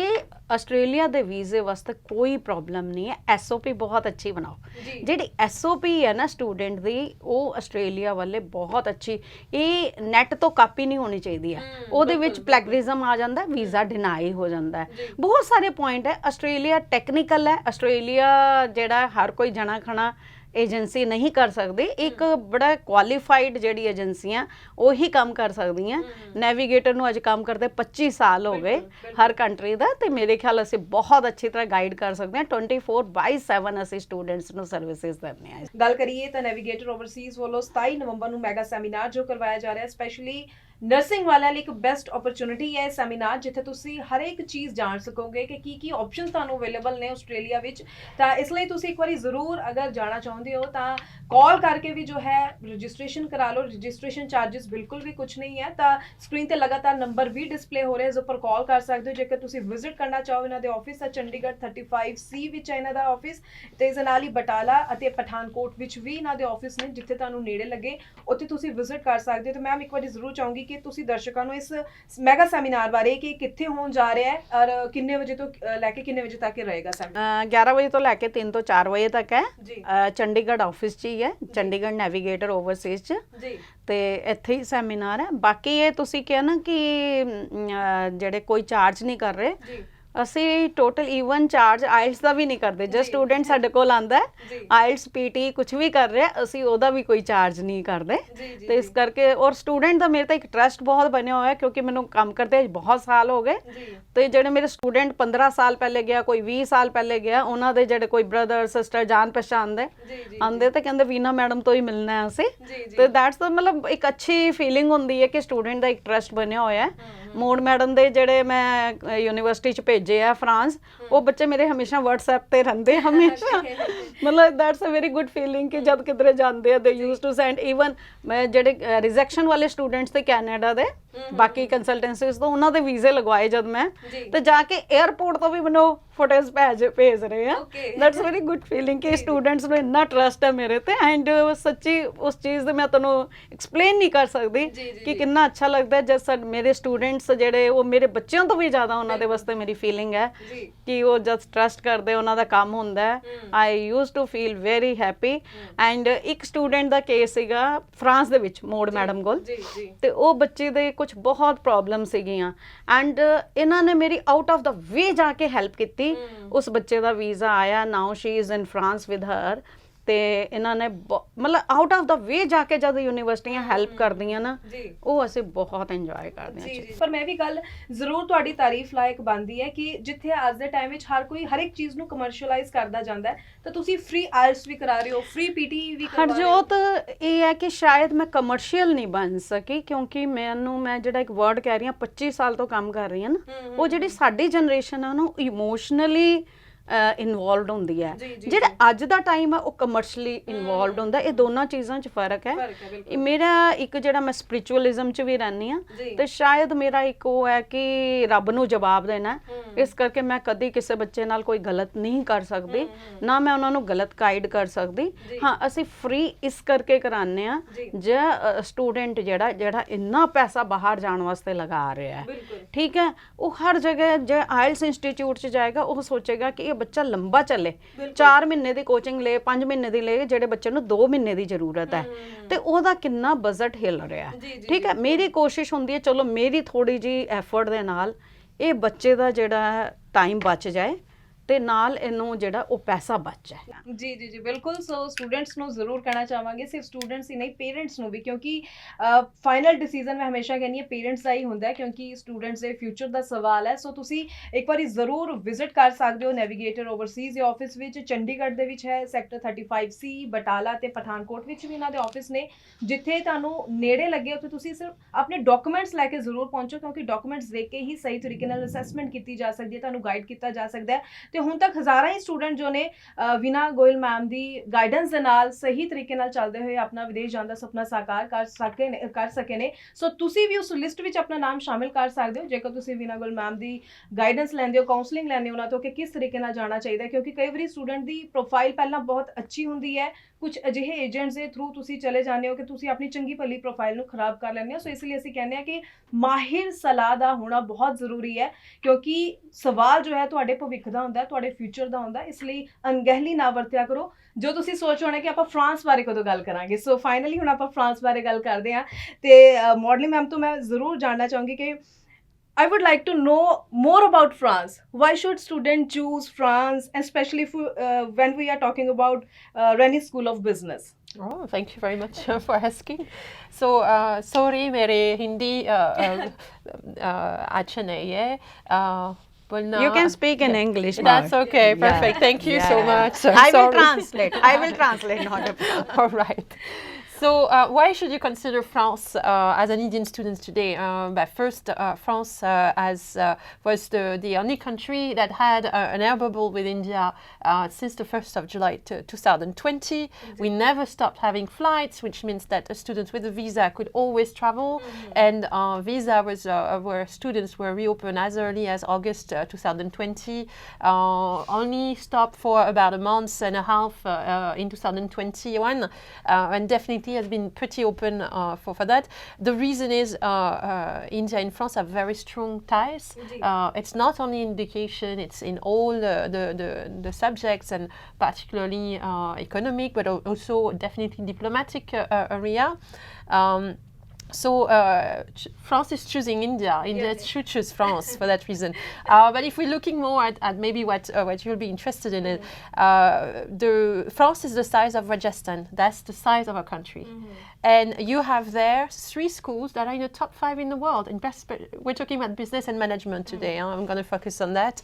ਆਸਟ੍ਰੇਲੀਆ ਦੇ ਵੀਜ਼ੇ ਵਾਸਤੇ ਕੋਈ ਪ੍ਰੋਬਲਮ ਨਹੀਂ ਹੈ। SOP ਬਹੁਤ ਅੱਛੀ ਬਣਾਓ। ਜਿਹੜੀ SOP ਹੈ ਨਾ ਸਟੂਡੈਂਟ ਦੀ, ਉਹ ਆਸਟ੍ਰੇਲੀਆ ਵਾਲੇ ਬਹੁਤ ਅੱਛੀ, ਇਹ ਨੈਟ ਤੋਂ ਕਾਪੀ ਨਹੀਂ ਹੋਣੀ ਚਾਹੀਦੀ ਹੈ। ਉਹਦੇ ਵਿੱਚ ਪਲੈਗਰਿਜ਼ਮ ਆ ਜਾਂਦਾ, ਵੀਜ਼ਾ ਡਿਨਾਈ ਹੋ ਜਾਂਦਾ ਹੈ। ਬਹੁਤ ਸਾਰੇ ਪੁਆਇੰਟ ਹੈ। ਆਸਟ੍ਰੇਲੀਆ ਟੈਕਨੀਕਲ ਹੈ। ਆਸਟ੍ਰੇਲੀਆ ਜਿਹੜਾ ਹਰ ਕੋਈ ਜਣਾ ਖਣਾ ਏਜੰਸੀ ਨਹੀਂ ਕਰ ਸਕਦੀ। ਇੱਕ ਬੜਾ ਕੁਆਲੀਫਾਈਡ ਜਿਹੜੀ ਏਜੰਸੀਆਂ ਉਹੀ ਕੰਮ ਕਰ ਸਕਦੀਆਂ। ਨੈਵੀਗੇਟਰ ਨੂੰ ਅੱਜ ਕੰਮ ਕਰਦੇ 25 ਸਾਲ ਹੋ ਗਏ ਹਰ ਕੰਟਰੀ ਦਾ, ਤੇ ਮੇਰੇ ਖਿਆਲ ਅਸੀਂ ਬਹੁਤ ਅੱਛੀ ਤਰ੍ਹਾਂ ਗਾਈਡ ਕਰ ਸਕਦੇ ਹਾਂ। 24/7 ਅਸੀਂ ਸਟੂਡੈਂਟਸ ਨੂੰ ਸਰਵਿਸਿਜ਼ ਦਿੰਦੇ ਹਾਂ। ਗੱਲ ਕਰੀਏ ਤਾਂ ਨੈਵੀਗੇਟਰ ਓਵਰਸੀਜ਼ ਵੱਲੋਂ 27 ਨਵੰਬਰ ਨੂੰ ਮੈਗਾ ਸੈਮੀਨਾਰ ਜੋ ਕਰਵਾਇਆ ਜਾ ਰਿਹਾ, ਸਪੈਸ਼ਲੀ ਨਰਸਿੰਗ ਵਾਲਿਆਂ ਲਈ ਇੱਕ ਬੈਸਟ ਓਪਰਚੁਨਿਟੀ ਹੈ ਸੈਮੀਨਾਰ, ਜਿੱਥੇ ਤੁਸੀਂ ਹਰ ਇੱਕ ਚੀਜ਼ ਜਾਣ ਸਕੋਗੇ ਕਿ ਕੀ ਆਪਸ਼ਨਸ ਤੁਹਾਨੂੰ ਅਵੇਲੇਬਲ ਨੇ ਆਸਟ੍ਰੇਲੀਆ ਵਿੱਚ। ਤਾਂ ਇਸ ਲਈ ਤੁਸੀਂ ਇੱਕ ਵਾਰੀ ਜ਼ਰੂਰ ਅਗਰ ਜਾਣਾ ਚਾਹੁੰਦੇ ਹੋ ਤਾਂ ਕਾਲ ਕਰਕੇ ਵੀ ਜੋ ਹੈ ਰਜਿਸਟ੍ਰੇਸ਼ਨ ਕਰਾ ਲਓ। ਰਜਿਸਟ੍ਰੇਸ਼ਨ ਚਾਰजेस ਬਿਲਕੁਲ ਵੀ ਕੁਝ ਨਹੀਂ ਹੈ। ਤਾਂ ਸਕਰੀਨ ਤੇ ਲਗਾਤਾਰ ਨੰਬਰ ਵੀ ਡਿਸਪਲੇ ਹੋ ਰਿਹਾ, ਇਸ ਉੱਪਰ ਕਾਲ ਕਰ ਸਕਦੇ ਹੋ ਜੇਕਰ ਤੁਸੀਂ ਵਿਜ਼ਿਟ ਕਰਨਾ ਚਾਹੋ ਇਹਨਾਂ ਦੇ ਆਫਿਸ। ਤਾਂ ਚੰਡੀਗੜ੍ਹ 35C ਵਿੱਚ ਹੈ ਇਹਨਾਂ ਦਾ ਆਫਿਸ, ਤੇ ਇਸ ਦੇ ਨਾਲ ਹੀ ਬਟਾਲਾ ਅਤੇ ਪਠਾਨਕੋਟ ਵਿੱਚ ਵੀ ਇਹਨਾਂ ਦੇ ਆਫਿਸ ਨੇ, ਜਿੱਥੇ ਤੁਹਾਨੂੰ ਨੇੜੇ ਲੱਗੇ ਉੱਥੇ ਤੁਸੀਂ ਵਿਜ਼ਿਟ ਕਰ ਸਕਦੇ ਹੋ। ਤੇ ਮੈਮ ਇੱਕ ਵਾਰੀ ਜ਼ਰੂਰ ਚਾਹੂੰਗੀ ਕਿ ਤੁਸੀਂ ਦਰਸ਼ਕਾਂ ਨੂੰ ਇਸ ਮੈਗਾ ਸੈਮੀਨਾਰ ਬਾਰੇ ਕਿ ਕਿੱਥੇ ਹੋਣ ਜਾ ਰਿਹਾ ਹੈ ਔਰ ਕਿੰਨੇ ਵਜੇ ਤੋਂ ਲੈ ਕੇ ਕਿੰਨੇ ਵਜੇ ਤੱਕ ਰਹੇਗਾ ਸੈਮੀਨਾਰ। 11 ਵਜੇ ਤੋਂ ਲੈ ਕੇ 3 ਤੋਂ 4 ਵਜੇ ਤੱਕ ਹੈ ਜੀ। ਚੰਡੀਗੜ੍ਹ ਆਫਿਸ 'ਚ ਹੀ ਹੈ, ਚੰਡੀਗੜ੍ਹ ਨੈਵੀਗੇਟਰ ਓਵਰਸੀਜ਼ 'ਚ ਜੀ। ਤੇ ਇੱਥੇ ਹੀ ਸੈਮੀਨਾਰ ਹੈ। ਬਾਕੀ ਇਹ ਤੁਸੀਂ ਕਿਹਾ ਨਾ ਕਿ ਜਿਹੜੇ ਕੋਈ ਚਾਰਜ ਨਹੀਂ ਕਰ ਰਹੇ, ਜੀ। ਅਸੀਂ ਟੋਟਲ ਈਵਨ ਚਾਰਜ ਆਇਲਸ ਦਾ ਵੀ ਨਹੀਂ ਕਰਦੇ। ਜੇ ਸਟੂਡੈਂਟ ਸਾਡੇ ਕੋਲ ਆਂਦਾ ਹੈ ਆਇਲਸ ਪੀਟੀ ਕੁਝ ਵੀ ਕਰ ਰਿਹਾ, ਅਸੀਂ ਉਹਦਾ ਵੀ ਕੋਈ ਚਾਰਜ ਨਹੀਂ ਕਰਦੇ। ਤੇ ਇਸ ਕਰਕੇ ਔਰ ਸਟੂਡੈਂਟ ਦਾ ਮੇਰੇ ਤਾਂ ਇੱਕ ਟਰਸਟ ਬਹੁਤ ਬਣਿਆ ਹੋਇਆ, ਕਿਉਂਕਿ ਮੈਨੂੰ ਕੰਮ ਕਰਦੇ ਬਹੁਤ ਸਾਲ ਹੋ ਗਏ। ਤੇ ਜਿਹੜੇ ਮੇਰੇ ਸਟੂਡੈਂਟ 15 ਸਾਲ ਪਹਿਲੇ ਗਿਆ, ਕੋਈ 20 ਸਾਲ ਪਹਿਲੇ ਗਿਆ, ਉਹਨਾਂ ਦੇ ਜਿਹੜੇ ਕੋਈ ਬ੍ਰਦਰ ਸਿਸਟਰ ਜਾਣ ਪਛਾਣ ਦੇ ਆਂਦੇ ਤੇ ਕਹਿੰਦੇ ਵੀਨਾ ਮੈਡਮ ਤੋਂ ਹੀ ਮਿਲਣਾ ਹੈ ਅਸੀਂ। ਤੇ ਦੈਟਸ ਮਤਲਬ ਇੱਕ ਅੱਛੀ ਫੀਲਿੰਗ ਹੁੰਦੀ ਹੈ ਕਿ ਸਟੂਡੈਂਟ ਦਾ ਇੱਕ ਟਰਸਟ ਬਣਿਆ ਹੋਇਆ ਹੈ। ਮੋੜ ਮੈਡਮ ਦੇ ਜਿਹੜੇ ਮੈਂ ਯੂਨੀਵਰਸਿਟੀ 'ਚ ਭੇਜੇ ਆ ਫਰਾਂਸ, ਉਹ ਬੱਚੇ ਮੇਰੇ ਹਮੇਸ਼ਾ WhatsApp ਤੇ ਰਹਿੰਦੇ ਹਮੇਸ਼ਾ। ਮਤਲਬ that's a very good feeling ਕਿ ਜਦ ਕਿਧਰੇ ਜਾਂਦੇ ਆ ਦੇ ਯੂਜ਼ ਟੂ ਸੈਂਡ ਈਵਨ ਮੈਂ ਜਿਹੜੇ ਰਿਜੈਕਸ਼ਨ ਵਾਲੇ ਸਟੂਡੈਂਟਸ ਤੇ ਕੈਨੇਡਾ ਦੇ ਬਾਕੀ ਕੰਸਲਟੈਂਸੀਜ਼ ਤੋਂ ਉਹਨਾਂ ਦੇ ਵੀਜ਼ੇ ਲਗਵਾਏ ਜਦ ਮੈਂ, ਤੇ ਜਾ ਕੇ 에ਅਰਪੋਰਟ ਤੋਂ ਵੀ ਮੈਨੂੰ ਫੋਟੋਜ਼ ਭੇਜ ਰਹੇ ਆ। ਦੈਟਸ ਵੈਰੀ ਗੁੱਡ ਫੀਲਿੰਗ ਕਿ ਸਟੂਡੈਂਟਸ ਨੂੰ ਇੰਨਾ ਟਰਸਟ ਹੈ ਮੇਰੇ ਤੇ। ਐਂਡ ਸੱਚੀ ਉਸ ਚੀਜ਼ ਦੇ ਮੈਂ ਤੁਹਾਨੂੰ ਐਕਸਪਲੇਨ ਨਹੀਂ ਕਰ ਸਕਦੀ ਕਿ ਕਿੰਨਾ ਅੱਛਾ ਲੱਗਦਾ ਜਦ ਮੇਰੇ ਸਟੂਡੈਂਟਸ ਜਿਹੜੇ ਉਹ ਮੇਰੇ ਬੱਚਿਆਂ ਤੋਂ ਵੀ ਜ਼ਿਆਦਾ ਉਹਨਾਂ ਦੇ ਵਾਸਤੇ ਮੇਰੀ ਫੀਲਿੰਗ ਹੈ ਕਿ ਉਹ ਜਦ ਟਰਸਟ ਕਰਦੇ ਉਹਨਾਂ ਦਾ ਕੰਮ ਹੁੰਦਾ ਹੈ। I used to feel very happy. And ਇੱਕ ਸਟੂਡੈਂਟ ਦਾ ਕੇਸ ਸੀਗਾ ਫਰਾਂਸ ਦੇ ਵਿੱਚ ਮੋੜ ਮੈਡਮ ਕੋਲ, ਤੇ ਉਹ ਬੱਚੇ ਦੇ ਕੁਝ ਬਹੁਤ ਪ੍ਰੋਬਲਮ ਸੀਗੀਆਂ ਐਂਡ ਇਹਨਾਂ ਨੇ ਮੇਰੀ ਆਊਟ ਆਫ ਦਾ ਵੇ ਜਾ ਕੇ ਹੈਲਪ ਕੀਤੀ। ਉਸ ਬੱਚੇ ਦਾ ਵੀਜ਼ਾ ਆਇਆ, now she is in France with her. ਤੇ ਇਹਨਾਂ ਨੇ ਮਤਲਬ ਆਊਟ ਆਫ ਦਾ ਵੇ ਜਾ ਕੇ ਜਦ ਯੂਨੀਵਰਸਿਟੀਆਂ ਹੈਲਪ ਕਰਦੀਆਂ ਨਾ, ਉਹ ਅਸੀਂ ਬਹੁਤ ਇੰਜੋਏ ਕਰਦੇ ਹਾਂ। ਜੀ। ਪਰ ਮੈਂ ਵੀ ਗੱਲ ਜ਼ਰੂਰ ਤੁਹਾਡੀ ਤਾਰੀਫ ਲਾਇਕ ਬਣਦੀ ਹੈ ਕਿ ਜਿੱਥੇ ਅੱਜ ਦੇ ਟਾਈਮ ਵਿੱਚ ਹਰ ਇੱਕ ਚੀਜ਼ ਨੂੰ ਕਮਰਸ਼ੀਅਲਾਈਜ਼ ਕਰਦਾ ਜਾਂਦਾ ਹੈ, ਤਾਂ ਤੁਸੀਂ ਫ੍ਰੀ ਆਇਲਸ ਵੀ ਕਰਾ ਰਹੇ ਹੋ, ਫ੍ਰੀ ਪੀਟੀ ਵੀ ਕਰਵਾ ਰਹੇ ਹੋ। ਹਰਜੋਤ, ਇਹ ਹੈ ਕਿ ਸ਼ਾਇਦ ਮੈਂ ਕਮਰਸ਼ੀਅਲ ਨਹੀਂ ਬਣ ਸਕੀ, ਕਿਉਂਕਿ ਮੈਂ ਜਿਹੜਾ ਇੱਕ ਵਰਡ ਕਹਿ ਰਹੀ ਹਾਂ 25 ਸਾਲ ਤੋਂ ਕੰਮ ਕਰ ਰਹੀ ਹਾਂ ਨਾ, ਉਹ ਜਿਹੜੀ ਸਾਡੀ ਜਨਰੇਸ਼ਨ ਆ ਨਾ ਇਮੋਸ਼ਨਲੀ ਇਨਵੋਲਵਡ ਹੁੰਦੀ ਹੈ। ਜਿਹੜਾ ਅੱਜ ਦਾ ਟਾਈਮ ਹੈ ਉਹ ਕਮਰਸ਼ਲੀ ਇਨਵੋਲਵਡ ਹੁੰਦਾ। ਇਹ ਦੋਨਾਂ ਚੀਜ਼ਾਂ 'ਚ ਫਰਕ ਹੈ। ਮੇਰਾ ਇੱਕ ਜਿਹੜਾ ਮੈਂ ਸਪਿਰਿਚੁਅਲਿਜ਼ਮ 'ਚ ਵੀ ਰਹਿੰਦੀ ਹਾਂ, ਤੇ ਸ਼ਾਇਦ ਮੇਰਾ ਇੱਕ ਉਹ ਹੈ ਕਿ ਰੱਬ ਨੂੰ ਜਵਾਬ ਦੇਣਾ, ਇਸ ਕਰਕੇ ਮੈਂ ਕਦੀ ਕਿਸੇ ਬੱਚੇ ਨਾਲ ਕੋਈ ਗਲਤ ਨਹੀਂ ਕਰ ਸਕਦੀ, ਨਾ ਮੈਂ ਉਹਨਾਂ ਨੂੰ ਗਲਤ ਗਾਈਡ ਕਰ ਸਕਦੀ। ਹਾਂ, ਅਸੀਂ ਫ੍ਰੀ ਇਸ ਕਰਕੇ ਕਰਾਉਂਦੇ ਹਾਂ ਜੇ ਸਟੂਡੈਂਟ ਜਿਹੜਾ ਇੰਨਾ ਪੈਸਾ ਬਾਹਰ ਜਾਣ ਵਾਸਤੇ ਲਗਾ ਰਿਹਾ ਹੈ, ਠੀਕ ਹੈ, ਉਹ ਹਰ ਜਗ੍ਹਾ ਜੇ ਆਇਲਸ ਇੰਸਟੀਚਿਊਟ 'ਚ ਜਾਏਗਾ ਉਹ ਸੋਚੇਗਾ ਕਿ ਬੱਚਾ ਲੰਬਾ ਚੱਲੇ, 4 ਮਹੀਨੇ ਦੀ ਕੋਚਿੰਗ ਲੈ, 5 ਮਹੀਨੇ ਦੀ ਲੈ, ਜਿਹੜੇ ਬੱਚੇ ਨੂੰ 2 ਮਹੀਨੇ ਦੀ ਜ਼ਰੂਰਤ ਹੈ, ਤੇ ਉਹਦਾ ਕਿੰਨਾ ਬਜਟ ਹਿੱਲ ਰਿਹਾ। ਠੀਕ ਹੈ, ਮੇਰੀ ਕੋਸ਼ਿਸ਼ ਹੁੰਦੀ ਹੈ ਚਲੋ ਮੇਰੀ ਥੋੜੀ ਜੀ ਐਫਰਟ ਦੇ ਨਾਲ ਇਹ ਬੱਚੇ ਦਾ ਜਿਹੜਾ ਟਾਈਮ ਬਚ ਜਾਏ ਤੇ ਨਾਲ ਇਹਨੂੰ ਜਿਹੜਾ ਉਹ ਪੈਸਾ ਬਚ ਜਾਏ। ਜੀ ਬਿਲਕੁਲ। ਸੋ ਸਟੂਡੈਂਟਸ ਨੂੰ ਜ਼ਰੂਰ ਕਹਿਣਾ ਚਾਹਾਂਗੇ, ਸਿਰਫ ਸਟੂਡੈਂਟਸ ਹੀ ਨਹੀਂ ਪੇਰੈਂਟਸ ਨੂੰ ਵੀ, ਕਿਉਂਕਿ ਫਾਈਨਲ ਡਿਸੀਜਨ ਮੈਂ ਹਮੇਸ਼ਾ ਕਹਿੰਦੀ ਹਾਂ ਪੇਰੈਂਟਸ ਦਾ ਹੀ ਹੁੰਦਾ ਹੈ, ਕਿਉਂਕਿ ਸਟੂਡੈਂਟਸ ਦੇ ਫਿਊਚਰ ਦਾ ਸਵਾਲ ਹੈ। ਸੋ ਤੁਸੀਂ ਇੱਕ ਵਾਰੀ ਜ਼ਰੂਰ ਵਿਜ਼ਿਟ ਕਰ ਸਕਦੇ ਹੋ ਨੈਵੀਗੇਟਰ ਓਵਰਸੀਜ਼ ਦੇ ਆਫਿਸ ਵਿੱਚ। ਚੰਡੀਗੜ੍ਹ ਦੇ ਵਿੱਚ ਹੈ, ਸੈਕਟਰ 35C, ਬਟਾਲਾ ਤੇ ਪਠਾਨਕੋਟ ਵਿੱਚ ਵੀ ਇਹਨਾਂ ਦੇ ਆਫਿਸ ਨੇ। ਜਿੱਥੇ ਤੁਹਾਨੂੰ ਨੇੜੇ ਲੱਗੇ ਉੱਥੇ ਤੁਸੀਂ ਸਿਰਫ ਆਪਣੇ ਡਾਕੂਮੈਂਟਸ ਲੈ ਕੇ ਜ਼ਰੂਰ ਪਹੁੰਚੋ, ਕਿਉਂਕਿ ਡਾਕੂਮੈਂਟਸ ਦੇਖ ਕੇ ਹੀ ਸਹੀ ਤਰੀਕੇ ਨਾਲ ਅਸੈਸਮੈਂਟ ਕੀਤੀ ਜਾ ਸਕਦੀ ਹੈ, ਤੁਹਾਨੂੰ ਗਾਈਡ ਕੀਤਾ ਜਾ ਸਕਦਾ ਹੈ। ਤੇ ਹੁਣ ਤੱਕ ਹਜ਼ਾਰਾਂ ਹੀ ਸਟੂਡੈਂਟ ਜੋ ਨੇ ਵੀਨਾ ਗੋਇਲ ਮੈਮ ਦੀ ਗਾਈਡੈਂਸ ਦੇ ਨਾਲ ਸਹੀ ਤਰੀਕੇ ਨਾਲ ਚੱਲਦੇ ਹੋਏ ਆਪਣਾ ਵਿਦੇਸ਼ ਜਾਣ ਦਾ ਸੁਪਨਾ ਸਾਕਾਰ ਕਰ ਸਕੇ ਨੇ। ਸੋ ਤੁਸੀਂ ਵੀ ਉਸ ਲਿਸਟ ਵਿੱਚ ਆਪਣਾ ਨਾਮ ਸ਼ਾਮਿਲ ਕਰ ਸਕਦੇ ਹੋ ਜੇਕਰ ਤੁਸੀਂ ਵੀਨਾ ਗੋਇਲ ਮੈਮ ਦੀ ਗਾਈਡੈਂਸ ਲੈਂਦੇ ਹੋ, ਕਾਉਂਸਲਿੰਗ ਲੈਂਦੇ ਹੋ ਉਹਨਾਂ ਤੋਂ ਕਿ ਕਿਸ ਤਰੀਕੇ ਨਾਲ ਜਾਣਾ ਚਾਹੀਦਾ, ਕਿਉਂਕਿ ਕਈ ਵਾਰੀ ਸਟੂਡੈਂਟ ਦੀ ਪ੍ਰੋਫਾਈਲ ਪਹਿਲਾਂ ਬਹੁਤ ਅੱਛੀ ਹੁੰਦੀ ਹੈ, ਕੁਝ ਅਜਿਹੇ ਏਜੰਟਸ ਦੇ ਥਰੂ ਤੁਸੀਂ ਚਲੇ ਜਾਂਦੇ ਹੋ ਕਿ ਤੁਸੀਂ ਆਪਣੀ ਚੰਗੀ ਭਲੀ ਪ੍ਰੋਫਾਈਲ ਨੂੰ ਖਰਾਬ ਕਰ ਲੈਂਦੇ ਹੋ। ਸੋ ਇਸ ਲਈ ਅਸੀਂ ਕਹਿੰਦੇ ਹਾਂ ਕਿ ਮਾਹਿਰ ਸਲਾਹ ਦਾ ਹੋਣਾ ਬਹੁਤ ਜ਼ਰੂਰੀ ਹੈ, ਕਿਉਂਕਿ ਸਵਾਲ ਜੋ ਹੈ ਤੁਹਾਡੇ ਭਵਿੱਖ ਦਾ ਹੁੰਦਾ, ਤੁਹਾਡੇ ਫਿਊਚਰ ਦਾ ਹੁੰਦਾ। ਇਸ ਲਈ ਅਣਗਹਿਲੀ ਨਾ ਵਰਤਿਆ ਕਰੋ। ਜੋ ਤੁਸੀਂ ਸੋਚ ਹੋਣਾ ਕਿ ਆਪਾਂ ਫਰਾਂਸ ਬਾਰੇ ਕਦੋਂ ਗੱਲ ਕਰਾਂਗੇ, ਸੋ ਫਾਈਨਲੀ ਹੁਣ ਆਪਾਂ ਫਰਾਂਸ ਬਾਰੇ ਗੱਲ ਕਰਦੇ ਹਾਂ। ਤੇ ਮੋਡਲਿੰਗ ਮੈਮ ਤੋਂ ਮੈਂ ਜ਼ਰੂਰ ਜਾਣਨਾ ਚਾਹੂੰਗੀ ਕਿ I would like to know more about France. Why should students choose France, especially when we are talking about Rennie School of Business? Oh, thank you very much for asking. So, sorry, मेरे हिंदी अच्छा नहीं है. But now You can speak in English. That's okay. Perfect. Thank you so much. I will translate. Not a problem. All right. So why should you consider France as an Indian student today? But first, France was the only country that had an air bubble with India since the 1st of July 2020. Indeed. We never stopped having flights, which means that a student with a visa could always travel. And visa was where students were reopened as early as August 2020. Only stopped for about a month and a half in 2021, and definitely has been pretty open for that. The reason is India and France have very strong ties. It's not only in education, it's in all the subjects, and particularly economic, but also definitely diplomatic area. So France is choosing India. India should choose France for that reason. But if we're looking more at maybe what you'll be interested in, France is the size of Rajasthan. That's the size of our country. And you have there 3 schools that are in the top 5 in the world. And we're talking about business and management today. I'm going to focus on that.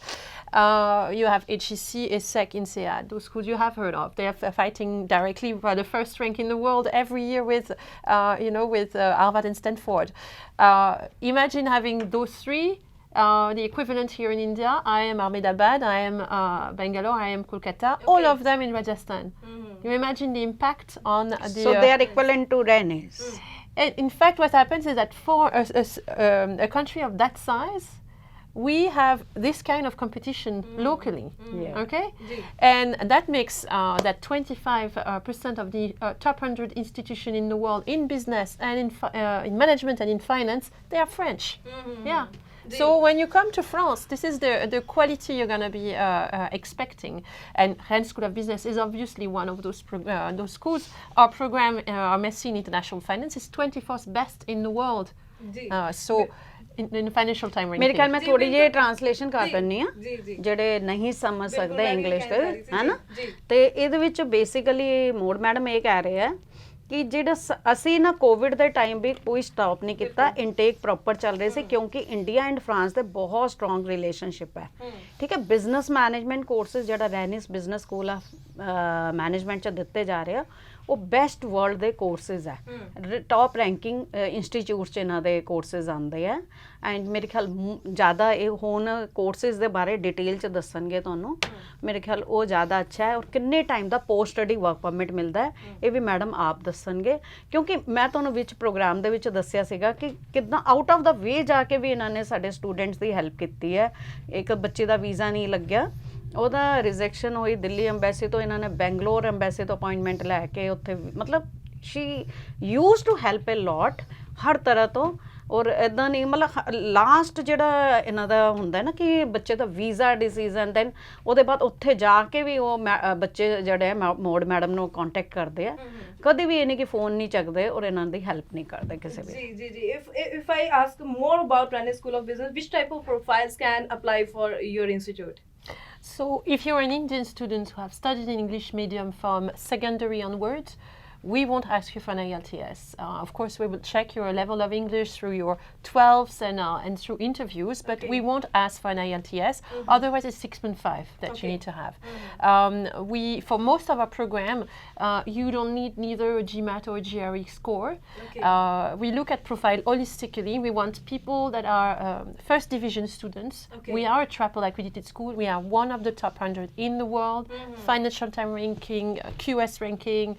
You have HEC, ESSEC, INSEAD. Those schools you have heard of. They are fighting directly for the first rank in the world every year with Harvard and Stanford. Imagine having those 3. The equivalent here in India, I am Ahmedabad, I am Bangalore, I am Kolkata, all of them in Rajasthan. You imagine the impact on the... So they are equivalent to Rennes. In fact, what happens is that for a country of that size, we have this kind of competition locally, okay? And that makes that 25% of the top 100 institutions in the world in business and in management and in finance, they are French. Yeah. So when you come to France, this is the quality you're going to be expecting. And Rennes School of Business is obviously one of those schools. Our program, our MSc in International Finance, is 24th best in the world. In financial time ranking. मेरे ख्याल में थोड़ी जी ट्रांसलेशन कर दिੰनी आ ਜਿਹੜੇ ਨਹੀਂ ਸਮਝ ਸਕਦੇ ਇੰਗਲਿਸ਼ ਤੇ ਹੈ ਨਾ ਤੇ ਇਹਦੇ ਵਿੱਚ ਬੇਸਿਕਲੀ ਮੋੜ ਮੈਡਮ ਇਹ ਕਹਿ ਰਹੇ ਆ ਕਿ ਜਿਹੜਾ ਅਸੀਂ ਨਾ ਕੋਵਿਡ ਦੇ ਟਾਈਮ ਵੀ ਕੋਈ ਸਟਾਪ ਨਹੀਂ ਕੀਤਾ ਇਨਟੇਕ ਪ੍ਰੋਪਰ ਚੱਲ ਰਹੇ ਸੀ ਕਿਉਂਕਿ ਇੰਡੀਆ ਐਂਡ ਫਰਾਂਸ ਦੇ ਬਹੁਤ ਸਟਰੋਂਗ ਰਿਲੇਸ਼ਨਸ਼ਿਪ ਹੈ ਠੀਕ ਹੈ ਬਿਜ਼ਨਸ ਮੈਨੇਜਮੈਂਟ ਕੋਰਸਿਸ ਜਿਹੜਾ ਰੈਨਿਸ ਬਿਜ਼ਨਸ ਸਕੂਲ ਆਫ ਮੈਨੇਜਮੈਂਟ ਚ ਦਿੱਤੇ ਜਾ ਰਹੇ ਆ ਉਹ ਬੈਸਟ ਵਰਲਡ ਦੇ ਕੋਰਸਿਸ ਹੈ ਟੌਪ ਰੈਂਕਿੰਗ ਇੰਸਟੀਚਿਊਟਸ 'ਚ ਇਹਨਾਂ ਦੇ ਕੋਰਸਿਸ ਆਉਂਦੇ ਆ ਐਂਡ ਮੇਰੇ ਖਿਆਲ ਜ਼ਿਆਦਾ ਇਹ ਹੁਣ ਕੋਰਸਿਸ ਦੇ ਬਾਰੇ ਡਿਟੇਲ 'ਚ ਦੱਸਣਗੇ ਤੁਹਾਨੂੰ ਮੇਰੇ ਖਿਆਲ ਉਹ ਜ਼ਿਆਦਾ ਅੱਛਾ ਹੈ ਔਰ ਕਿੰਨੇ ਟਾਈਮ ਦਾ ਪੋਸਟ ਸਟੱਡੀ ਵਰਕ ਪਰਮਿਟ ਮਿਲਦਾ ਹੈ ਇਹ ਵੀ ਮੈਡਮ ਆਪ ਦੱਸਣਗੇ ਕਿਉਂਕਿ ਮੈਂ ਤੁਹਾਨੂੰ ਵਿੱਚ ਪ੍ਰੋਗਰਾਮ ਦੇ ਵਿੱਚ ਦੱਸਿਆ ਸੀਗਾ ਕਿ ਕਿੱਦਾਂ ਆਊਟ ਆਫ ਦਾ ਵੇ ਜਾ ਕੇ ਵੀ ਇਹਨਾਂ ਨੇ ਸਾਡੇ ਸਟੂਡੈਂਟਸ ਦੀ ਹੈਲਪ ਕੀਤੀ ਹੈ ਇੱਕ ਬੱਚੇ ਦਾ ਵੀਜ਼ਾ ਨਹੀਂ ਲੱਗਿਆ ਉਹਦਾ ਰਿਜੈਕਸ਼ਨ ਹੋਈ ਦਿੱਲੀ ਐਮਬੈਸੀ ਤੋਂ ਇਹਨਾਂ ਨੇ ਬੈਂਗਲੋਰ ਐਮਬੈਸੀ ਤੋਂ ਅਪਾਇੰਟਮੈਂਟ ਲੈ ਕੇ ਉੱਥੇ ਮਤਲਬ ਸ਼ੀ ਯੂਜ਼ ਟੂ ਹੈਲਪ ਅ ਲੋਟ ਹਰ ਤਰ੍ਹਾਂ ਤੋਂ ਔਰ ਇੱਦਾਂ ਨਹੀਂ ਮਤਲਬ ਲਾਸਟ ਜਿਹੜਾ ਇਹਨਾਂ ਦਾ ਹੁੰਦਾ ਨਾ ਕਿ ਬੱਚੇ ਦਾ ਵੀਜ਼ਾ ਡਿਸੀਜ਼ਨ ਦੈਨ ਉਹਦੇ ਬਾਅਦ ਉੱਥੇ ਜਾ ਕੇ ਵੀ ਉਹ ਬੱਚੇ ਜਿਹੜੇ ਆ ਮੋੜ ਮੈਡਮ ਨੂੰ ਕੰਟੈਕਟ ਕਰਦੇ ਆ ਕਦੇ ਵੀ ਇਹ ਨਹੀਂ ਕਿ ਫੋਨ ਨਹੀਂ ਚੱਕਦੇ ਔਰ ਇਹਨਾਂ ਦੀ ਹੈਲਪ ਨਹੀਂ ਕਰਦੇ ਕਿਸੇ ਵੀ ਜੀ if I ask more about Rennes School of Business, which type of profiles can apply for your institute? So if you're an Indian student who have studied in English medium from secondary onwards, we won't ask you for an IELTS. Of course, we will check your level of English through your 12s and through interviews, but we won't ask for an IELTS. Otherwise, it's 6.5 that you need to have. For most of our program, you don't need neither a GMAT or a GRE score. We look at profile holistically. We want people that are first division students. We are a triple accredited school. We are one of the top 100 in the world. Financial Times ranking, QS ranking.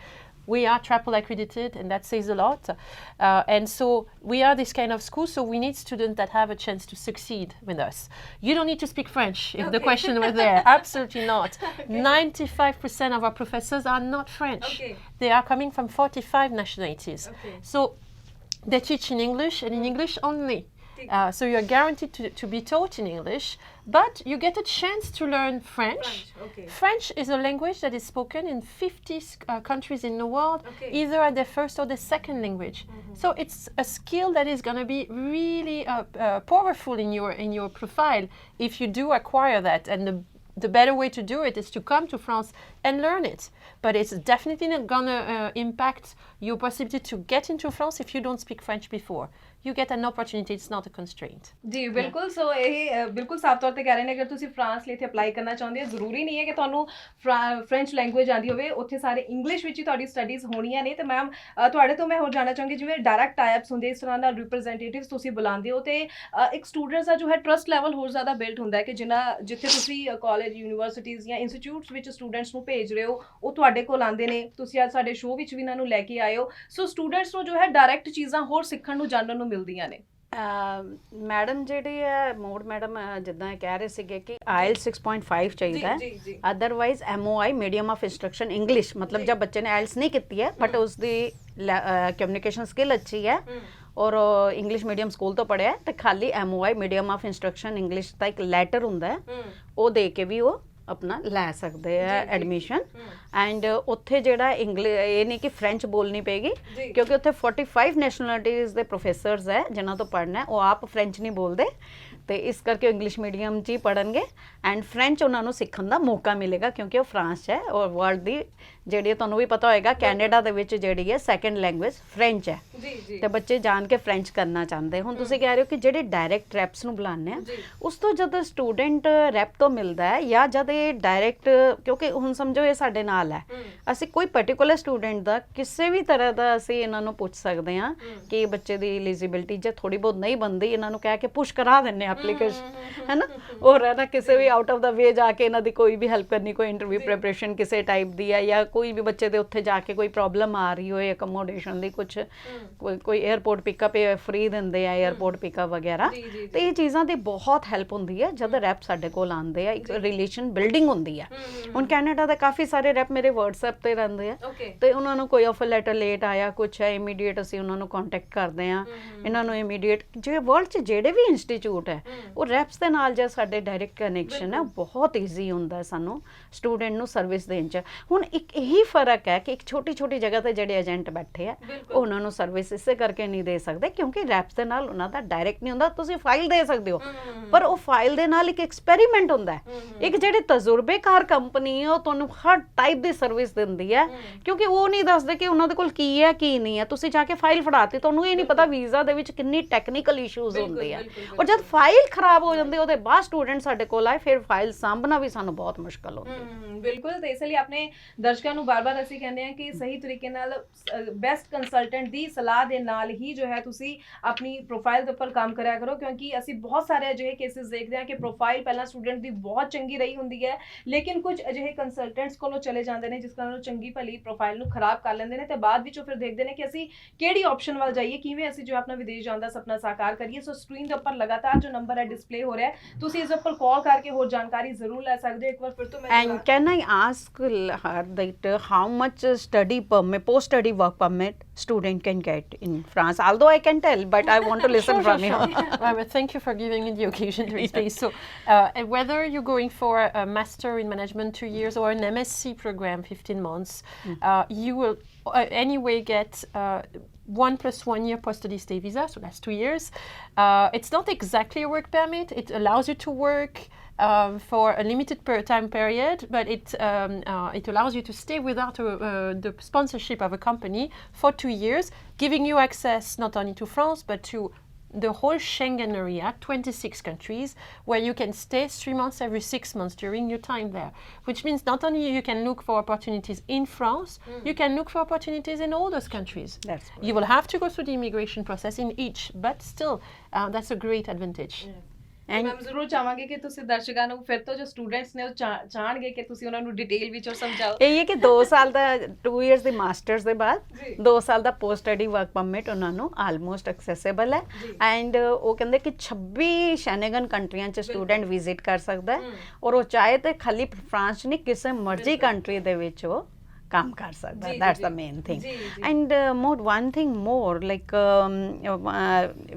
We are triple accredited, and that says a lot. And so we are this kind of school, so we need students that have a chance to succeed with us. You don't need to speak French, if the question were there. Absolutely not. 95% of our professors are not French. They are coming from 45 nationalities. So they teach in English and in English only. So you're guaranteed to be taught in English, but you get a chance to learn French. French is a language that is spoken in 50 countries in the world, either at their first or their second language. So it's a skill that is going to be really powerful in your profile if you do acquire that. And the better way to do it is to come to France and learn it. But it's definitely not going to impact your possibility to get into France if you don't speak French before. you get an opportunity. It's not a constraint. ਜੀ ਬਿਲਕੁਲ ਸੋ ਇਹ ਬਿਲਕੁਲ ਸਾਫ਼ ਤੌਰ ਤੇ ਕਹਿ ਰਹੇ ਨੇ ਅਗਰ ਤੁਸੀਂ ਫਰਾਂਸ ਲਈ ਇੱਥੇ ਅਪਲਾਈ ਕਰਨਾ ਚਾਹੁੰਦੇ ਹੋ ਜ਼ਰੂਰੀ ਨਹੀਂ ਹੈ ਕਿ ਤੁਹਾਨੂੰ ਫ੍ਰੈਂਚ ਲੈਂਗੁਏਜ ਆਉਂਦੀ ਹੋਵੇ ਉੱਥੇ ਸਾਰੇ ਇੰਗਲਿਸ਼ ਵਿੱਚ ਹੀ ਤੁਹਾਡੀ ਸਟੱਡੀਜ਼ ਹੋਣੀਆਂ ਨੇ ਤੇ ਮੈਮ ਤੁਹਾਡੇ ਤੋਂ ਮੈਂ ਹੋਰ ਜਾਣਨਾ ਚਾਹਾਂਗੀ ਜਿਵੇਂ ਡਾਇਰੈਕਟ ਟਾਈਪਸ ਹੁੰਦੇ ਇਸ ਤਰ੍ਹਾਂ ਨਾਲ ਰਿਪਰੈਜ਼ੈਂਟੇਟਿਵਸ ਤੁਸੀਂ ਬੁਲਾਉਂਦੇ ਹੋ ਤੇ ਇੱਕ ਸਟੂਡੈਂਟਸ ਦਾ ਜੋ ਹੈ ਟਰਸਟ ਲੈਵਲ ਹੋਰ ਜ਼ਿਆਦਾ ਬਿਲਡ ਹੁੰਦਾ ਹੈ ਕਿ ਜਿੱਥੇ ਤੁਸੀਂ ਕਾਲਜ ਯੂਨੀਵਰਸਿਟੀਜ਼ ਜਾਂ ਇੰਸਟੀਚਿਊਟਸ ਵਿੱਚ ਸਟੂਡੈਂਟਸ ਨੂੰ ਭੇਜ ਰਹੇ ਹੋ ਉਹ ਤੁਹਾਡੇ ਕੋਲ ਆਉਂਦੇ ਨੇ ਤੁਸੀਂ ਅੱਜ ਸਾਡੇ ਸ਼ੋਅ ਵਿੱਚ ਵੀ ਇਹਨਾਂ ਨੂੰ ਲੈ ਕੇ ਆਏ ਹੋ ਸੋ ਸਟੂਡੈਂਟਸ ਨੂੰ ਜੋ ਹੈ ਡਾਇਰੈਕਟ ਚੀਜ਼ਾਂ ਹੋਰ ਸਿੱਖਣ ਨੂੰ ਜਾਣਨ ਨੂੰ ਮਿਲਦੀਆਂ ਨੇ ਮੈਡਮ ਜਿਹੜੀ ਹੈ ਮੋਡ ਮੈਡਮ ਜਿੱਦਾਂ ਇਹ ਕਹਿ ਰਹੇ ਸੀਗੇ ਕਿ ਆਇਲ 6.5 ਚਾਹੀਦਾ ਹੈ otherwise MOI medium of instruction English ਮਤਲਬ ਜਦ ਬੱਚੇ ਨੇ ਆਇਲਸ ਨਹੀਂ ਕੀਤੀ ਹੈ ਬਟ ਉਸ ਦੀ ਕਮਿਊਨੀਕੇਸ਼ਨ ਸਕਿੱਲ ਅੱਛੀ ਹੈ ਔਰ ਇੰਗਲਿਸ਼ ਮੀਡੀਅਮ ਸਕੂਲ ਤੋਂ ਪੜ੍ਹਿਆ ਤੇ ਖਾਲੀ MOI medium of instruction English ਦਾ ਇੱਕ ਲੈਟਰ ਹੁੰਦਾ ਹੈ ਉਹ ਦੇ ਕੇ ਵੀ ਉਹ ਆਪਣਾ ਲੈ ਸਕਦੇ ਆ ਐਡਮਿਸ਼ਨ ਐਂਡ ਉੱਥੇ ਜਿਹੜਾ ਇਹ ਨਹੀਂ ਕਿ ਫ੍ਰੈਂਚ ਬੋਲਣੀ ਪਏਗੀ ਕਿਉਂਕਿ ਉੱਥੇ 45 ਨੈਸ਼ਨੈਲਿਟੀਜ਼ ਦੇ ਪ੍ਰੋਫੈਸਰਸ ਹੈ ਜਿਨ੍ਹਾਂ ਤੋਂ ਪੜ੍ਹਨਾ ਉਹ ਆਪ ਫ੍ਰੈਂਚ ਨਹੀਂ ਬੋਲਦੇ ਤੇ ਇਸ ਕਰਕੇ ਇੰਗਲਿਸ਼ ਮੀਡੀਅਮ 'ਚ ਹੀ ਪੜ੍ਹਨਗੇ ਐਂਡ ਫ੍ਰੈਂਚ ਉਹਨਾਂ ਨੂੰ ਸਿੱਖਣ ਦਾ ਮੌਕਾ ਮਿਲੇਗਾ ਕਿਉਂਕਿ ਉਹ ਫਰਾਂਸ 'ਚ ਹੈ ਔਰ ਵਰਲਡ ਦੀ ਜਿਹੜੀ ਤੁਹਾਨੂੰ ਵੀ ਪਤਾ ਹੋਏਗਾ ਕੈਨੇਡਾ ਦੇ ਵਿੱਚ ਜਿਹੜੀ ਹੈ ਸੈਕੰਡ ਲੈਂਗੁਏਜ ਫ੍ਰੈਂਚ ਹੈ ਤੇ ਬੱਚੇ ਜਾਣ ਕੇ ਫ੍ਰੈਂਚ ਕਰਨਾ ਚਾਹੁੰਦੇ ਹੁਣ ਤੁਸੀਂ ਕਹਿ ਰਹੇ ਹੋ ਕਿ ਜਿਹੜੇ ਡਾਇਰੈਕਟ ਰੈਪਸ ਨੂੰ ਬੁਲਾਉਂਦੇ ਆ ਉਸ ਤੋਂ ਜਦ ਸਟੂਡੈਂਟ ਰੈਪ ਤੋਂ ਮਿਲਦਾ ਹੈ ਜਾਂ ਜਦ ਇਹ ਡਾਇਰੈਕਟ ਕਿਉਂਕਿ ਹੁਣ ਸਮਝੋ ਇਹ ਸਾਡੇ ਨਾਲ ਹੈ ਅਸੀਂ ਕੋਈ ਪਰਟੀਕੂਲਰ ਸਟੂਡੈਂਟ ਦਾ ਕਿਸੇ ਵੀ ਤਰ੍ਹਾਂ ਦਾ ਅਸੀਂ ਇਹਨਾਂ ਨੂੰ ਪੁੱਛ ਸਕਦੇ ਹਾਂ ਕਿ ਬੱਚੇ ਦੀ ਐਲੀਜੀਬਿਲਟੀ ਜੇ ਥੋੜੀ ਬਹੁਤ ਨਹੀਂ ਬਣਦੀ ਇਹਨਾਂ ਨੂੰ ਕਹਿ ਕੇ ਪੁਸ਼ ਕਰਾ ਦਿੰਦੇ ਐਪਲੀਕੇਸ਼ਨ ਹੈ ਨਾ ਔਰ ਹੈ ਨਾ ਕਿਸੇ ਵੀ ਆਊਟ ਆਫ ਦਾ ਵੇ ਜਾ ਕੇ ਇਹਨਾਂ ਦੀ ਕੋਈ ਵੀ ਹੈਲਪ ਕਰਨੀ ਕੋਈ ਇੰਟਰਵਿਊ ਪ੍ਰੈਪਰੇਸ਼ਨ ਕਿਸੇ ਟਾਈਪ ਦੀ ਹੈ ਜਾਂ ਕੋਈ ਵੀ ਬੱਚੇ ਦੇ ਉੱਥੇ ਜਾ ਕੇ ਕੋਈ ਪ੍ਰੋਬਲਮ ਆ ਰਹੀ ਹੋਏ ਅਕਮੋਡੇਸ਼ਨ ਦੀ ਕੁਝ ਕੋਈ 에ਅਰਪੋਰਟ ਪਿਕਅਪ ਫ੍ਰੀ ਦਿੰਦੇ ਆ 에ਅਰਪੋਰਟ ਪਿਕਅਪ ਵਗੈਰਾ ਤੇ ਇਹ ਚੀਜ਼ਾਂ ਦੀ ਬਹੁਤ ਹੈਲਪ ਹੁੰਦੀ ਹੈ ਜਦ ਰੈਪ ਸਾਡੇ ਕੋਲ ਆਉਂਦੇ ਆ ਇੱਕ ਰਿਲੇਸ਼ਨ ਬਿਲਡਿੰਗ ਹੁੰਦੀ ਹੈ ਹੁਣ ਕੈਨੇਡਾ ਦੇ ਕਾਫੀ ਸਾਰੇ ਰੈਪ ਮੇਰੇ WhatsApp ਤੇ ਰਹਿੰਦੇ ਆ ਤੇ ਉਹਨਾਂ ਨੂੰ ਕੋਈ ਆਫਰ ਲੈਟਰ ਲੇਟ ਆਇਆ ਕੁਛ ਹੈ ਇਮੀਡੀਏਟ ਅਸੀਂ ਉਹਨਾਂ ਨੂੰ ਕੰਟੈਕਟ ਕਰਦੇ ਆ ਇਹਨਾਂ ਨੂੰ ਇਮੀਡੀਏਟ ਜੇ ਵਰਲਡ 'ਚ ਜਿਹੜੇ ਵੀ ਇੰਸਟੀਚਿਊਟ ਹੈ ਉਹ ਰੈਪਸ ਦੇ ਨਾਲ ਜੇ ਸਾਡੇ ਡਾਇਰੈਕਟ ਕਨੈਕਸ਼ਨ ਹੈ ਬਹੁਤ ਈਜ਼ੀ ਹੁੰਦਾ ਸਾਨੂੰ ਸਟੂਡੈਂਟ ਨੂੰ ਸਰਵਿਸ ਦੇਣ 'ਚ ਹੁਣ ਇੱਕ ਇਹੀ ਫਰਕ ਹੈ ਕਿ ਇੱਕ ਛੋਟੀ ਛੋਟੀ ਜਗ੍ਹਾ ਤੇ ਜਿਹੜੇ ਏਜੰਟ ਬੈਠੇ ਆ ਉਹਨਾਂ ਨੂੰ ਸਰਵਿਸ ਇਸੇ ਕਰਕੇ ਨਹੀਂ ਦੇ ਸਕਦੇ ਕਿਉਂਕਿ ਰੈਪਸ ਦੇ ਨਾਲ ਉਹਨਾਂ ਦਾ ਡਾਇਰੈਕਟ ਨਹੀਂ ਹੁੰਦਾ ਤੁਸੀਂ ਫਾਈਲ ਦੇ ਸਕਦੇ ਹੋ ਪਰ ਉਹ ਫਾਈਲ ਦੇ ਨਾਲ ਇੱਕ ਐਕਸਪੈਰੀਮੈਂਟ ਹੁੰਦਾ ਹੈ ਇੱਕ ਜਿਹੜੇ ਤਜਰਬੇਕਾਰ ਕੰਪਨੀ ਹੈ ਉਹ ਤੁਹਾਨੂੰ ਹਰ ਟਾਈਪ ਦੀ ਸਰਵਿਸ ਦਿੰਦੀ ਹੈ ਕਿਉਂਕਿ ਉਹ ਨਹੀਂ ਦੱਸਦੇ ਕਿ ਉਹਨਾਂ ਦੇ ਕੋਲ ਕੀ ਹੈ ਕੀ ਨਹੀਂ ਹੈ ਤੁਸੀਂ ਜਾ ਕੇ ਫਾਈਲ ਫੜਾਤੀ ਤੁਹਾਨੂੰ ਇਹ ਨਹੀਂ ਪਤਾ ਵੀਜ਼ਾ ਦੇ ਵਿੱਚ ਕਿੰਨੀ ਟੈਕਨੀਕਲ ਇਸ਼ੂਜ਼ ਹੁੰਦੇ ਆ ਔਰ ਜਦ ਫਾਈਲ ਖਰਾਬ ਹੋ ਜਾਂਦੀ ਉਹਦੇ ਬਾਅਦ ਸਟੂਡੈਂਟ ਸਾਡੇ ਕੋਲ ਆਏ ਫਿਰ ਫਾਈਲ ਸਾਂਭਣਾ ਵੀ ਸਾਨੂੰ ਬਹੁਤ ਮੁਸ਼ਕਲ ਹੁੰਦੀ ਬਿਲਕੁਲ ਤੇ ਇਸ ਲਈ ਆਪਣੇ ਦਰਸ਼ਕਾਂ ਨੂੰ ਬਾਰ-ਬਾਰ ਅਸੀਂ ਕਹਿੰਦੇ ਹਾਂ ਕਿ ਸਹੀ ਤਰੀਕੇ ਨਾਲ ਬੈਸਟ ਕੰਸਲਟੈਂਟ ਦੀ ਸਲਾਹ ਦੇ ਨਾਲ ਹੀ ਜੋ ਹੈ ਤੁਸੀਂ ਆਪਣੀ ਪ੍ਰੋਫਾਈਲ ਦੇ ਉੱਪਰ ਕੰਮ ਕਰਿਆ ਕਰੋ ਕਿਉਂਕਿ ਅਸੀਂ ਬਹੁਤ ਸਾਰੇ ਅਜਿਹੇ ਕੇਸਿਸ ਦੇਖਦੇ ਹਾਂ ਕਿ ਪ੍ਰੋਫਾਈਲ ਪਹਿਲਾਂ ਸਟੂਡੈਂਟ ਦੀ ਬਹੁਤ ਚੰਗੀ ਰਹੀ ਹੁੰਦੀ ਹੈ ਲੇਕਿਨ ਕੁਝ ਅਜਿਹੇ ਕੰਸਲਟੈਂਟਸ ਕੋਲੋਂ ਚਲੇ ਜਾਂਦੇ ਨੇ ਜਿਸ ਕਾਰਨ ਉਹ ਚੰਗੀ ਭਲੀ ਪ੍ਰੋਫਾਈਲ ਨੂੰ ਖਰਾਬ ਕਰ ਲੈਂਦੇ ਨੇ ਤੇ ਬਾਅਦ ਵਿੱਚ ਉਹ ਫਿਰ ਦੇਖਦੇ ਨੇ ਕਿ ਅਸੀਂ ਕਿਹੜੀ ਆਪਸ਼ਨ ਵੱਲ ਜਾਈਏ ਕਿਵੇਂ ਅਸੀਂ ਜੋ ਆਪਣਾ ਵਿਦੇਸ਼ ਜਾਣ ਦਾ ਸੁਪਨਾ ਸਾਕਾਰ ਕਰੀਏ ਸੋ ਸਕਰੀਨ ਦੇ ਉੱਪਰ ਲਗਾਤਾਰ ਜੋ ਨੰਬਰ ਹੈ ਡਿਸਪਲੇ ਹੋ ਰਿਹਾ ਹੈ ਤੁਸੀਂ ਇਸ ਉੱਪਰ ਕਾਲ ਕਰਕੇ ਹੋਰ ਜਾਣਕਾਰੀ ਜ਼ਰੂਰ ਲੈ ਸਕਦੇ ਹੋ ਇੱਕ ਵਾਰ ਫਿਰ ਤੋਂ ਮੈਂ and can I ask her that how much study permit post study work permit student can get in France although I can tell but I want to listen from you Well, thank you for giving me the occasion to speak. So whether you're going for a master in management 2 years or an MSc program 15 months you will anyway get 1 + 1 year post-study stay visa, so that's 2 years. It's not exactly a work permit. It allows you to work for a limited time period, but it allows you to stay without the sponsorship of a company for 2 years, giving you access not only to France but to the whole Schengen area, 26 countries, where you can stay 3 months every 6 months during your time there. Which means not only you can look for opportunities in France, you can look for opportunities in all those countries. That's you will have to go through the immigration process in each, but still, that's a great advantage. ਮੈਂ ਜ਼ਰੂਰ ਚਾਹਾਂਗੀ ਕਿ ਤੁਸੀਂ ਦਰਸ਼ਕਾਂ ਨੂੰ ਫਿਰ ਤੋਂ ਜੋ ਸਟੂਡੈਂਟਸ ਨੇ ਉਹ ਚਾਹਣਗੇ ਕਿ ਤੁਸੀਂ ਉਹਨਾਂ ਨੂੰ ਡਿਟੇਲ ਵਿੱਚ ਉਹ ਸਮਝਾਓ ਇਹ ਹੈ ਕਿ 2 ਸਾਲ ਦਾ 2 ਇਅਰਸ ਦੇ ਮਾਸਟਰਸ ਦੇ ਬਾਅਦ 2 ਸਾਲ ਦਾ ਪੋਸਟ ਸਟੱਡੀ ਵਰਕ ਪਰਮਿਟ ਉਹਨਾਂ ਨੂੰ ਆਲਮੋਸਟ ਐਕਸੈਸਿਬਲ ਹੈ ਐਂਡ ਉਹ ਕਹਿੰਦੇ ਕਿ 26 ਸ਼ੈਨਗਨ ਕੰਟਰੀਆਂ 'ਚ ਸਟੂਡੈਂਟ ਵਿਜ਼ਿਟ ਕਰ ਸਕਦਾ ਹੈ ਔਰ ਉਹ ਚਾਹੇ ਤੇ ਖਾਲੀ ਫਰਾਂਸ 'ਚ ਨਹੀਂ ਕਿਸੇ ਮਰਜ਼ੀ ਕੰਟਰੀ ਦੇ ਵਿੱਚ ਉਹ काम कर सकता है that's the main thing and more one thing more like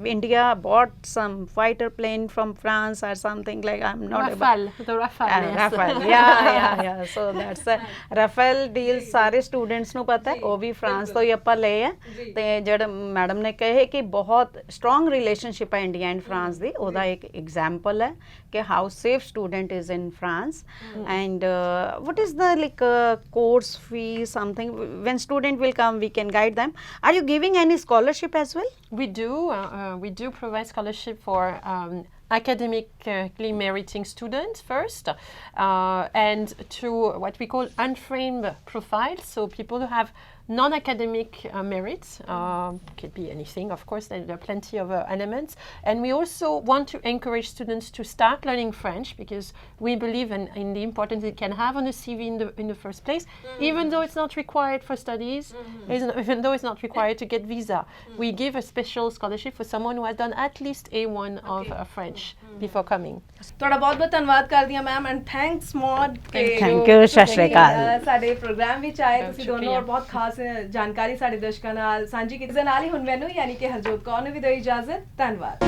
India bought some fighter plane from France or something like I'm not Rafale the Rafale yes. Rafale yeah so that's a Rafale deal ਸਾਰੇ ਸਟੂਡੈਂਟਸ ਨੂੰ ਪਤਾ ਹੈ ਉਹ ਵੀ ਫਰਾਂਸ ਤੋਂ ਹੀ ਆਪਾਂ ਲਏ ਆ ਤੇ ਜਿਹੜਾ ਮੈਡਮ ਨੇ ਕਹੇ ਕਿ ਬਹੁਤ ਸਟਰੋਂਗ ਰਿਲੇਸ਼ਨਸ਼ਿਪ ਹੈ ਇੰਡੀਆ ਐਂਡ ਫਰਾਂਸ ਦੀ ਉਹਦਾ ਇੱਕ ਐਗਜ਼ਾਮਪਲ ਹੈ ਕਿ how safe student is in France and what is the like course fee fees, something? When student will come, we can guide them. Are you giving any scholarship as well? We do provide scholarship for academically meriting students first, and to what we call unframed profiles, so people who have non-academic merits, could be anything, of course, there are plenty of elements. And we also want to encourage students to start learning French, because we believe in the importance it can have on a CV in the first place, even though it's not required for studies, even though it's not required to get visa. We give a special scholarship for someone who has done at least A1 of French before coming. ਤੁਹਾਡਾ ਬਹੁਤ ਬਹੁਤ ਧੰਨਵਾਦ ਕਰਦੀ ਹਾਂ ma'am, and thanks mode Thank you, ਸਤਿ ਸ਼੍ਰੀ ਅਕਾਲ। ਸਾਡੇ ਪ੍ਰੋਗਰਾਮ ਵਿੱਚ ਆਏ ਤੁਸੀਂ ਦੋਨੋਂ, ਸ਼ੁਕਰੀਆ। ਔਰ ਬਹੁਤ ਖਾਸ ਜਾਣਕਾਰੀ ਸਾਡੇ ਦਰਸ਼ਕਾਂ ਨਾਲ ਸਾਂਝੀ ਕੀਤੀ। ਨਾਲ ਹੀ ਹੁਣ ਮੈਨੂੰ ਯਾਨੀ ਕਿ ਹਰਜੋਤ ਕੌਰ ਨੂੰ ਵੀ ਦਿਓ ਇਜਾਜ਼ਤ। ਧੰਨਵਾਦ।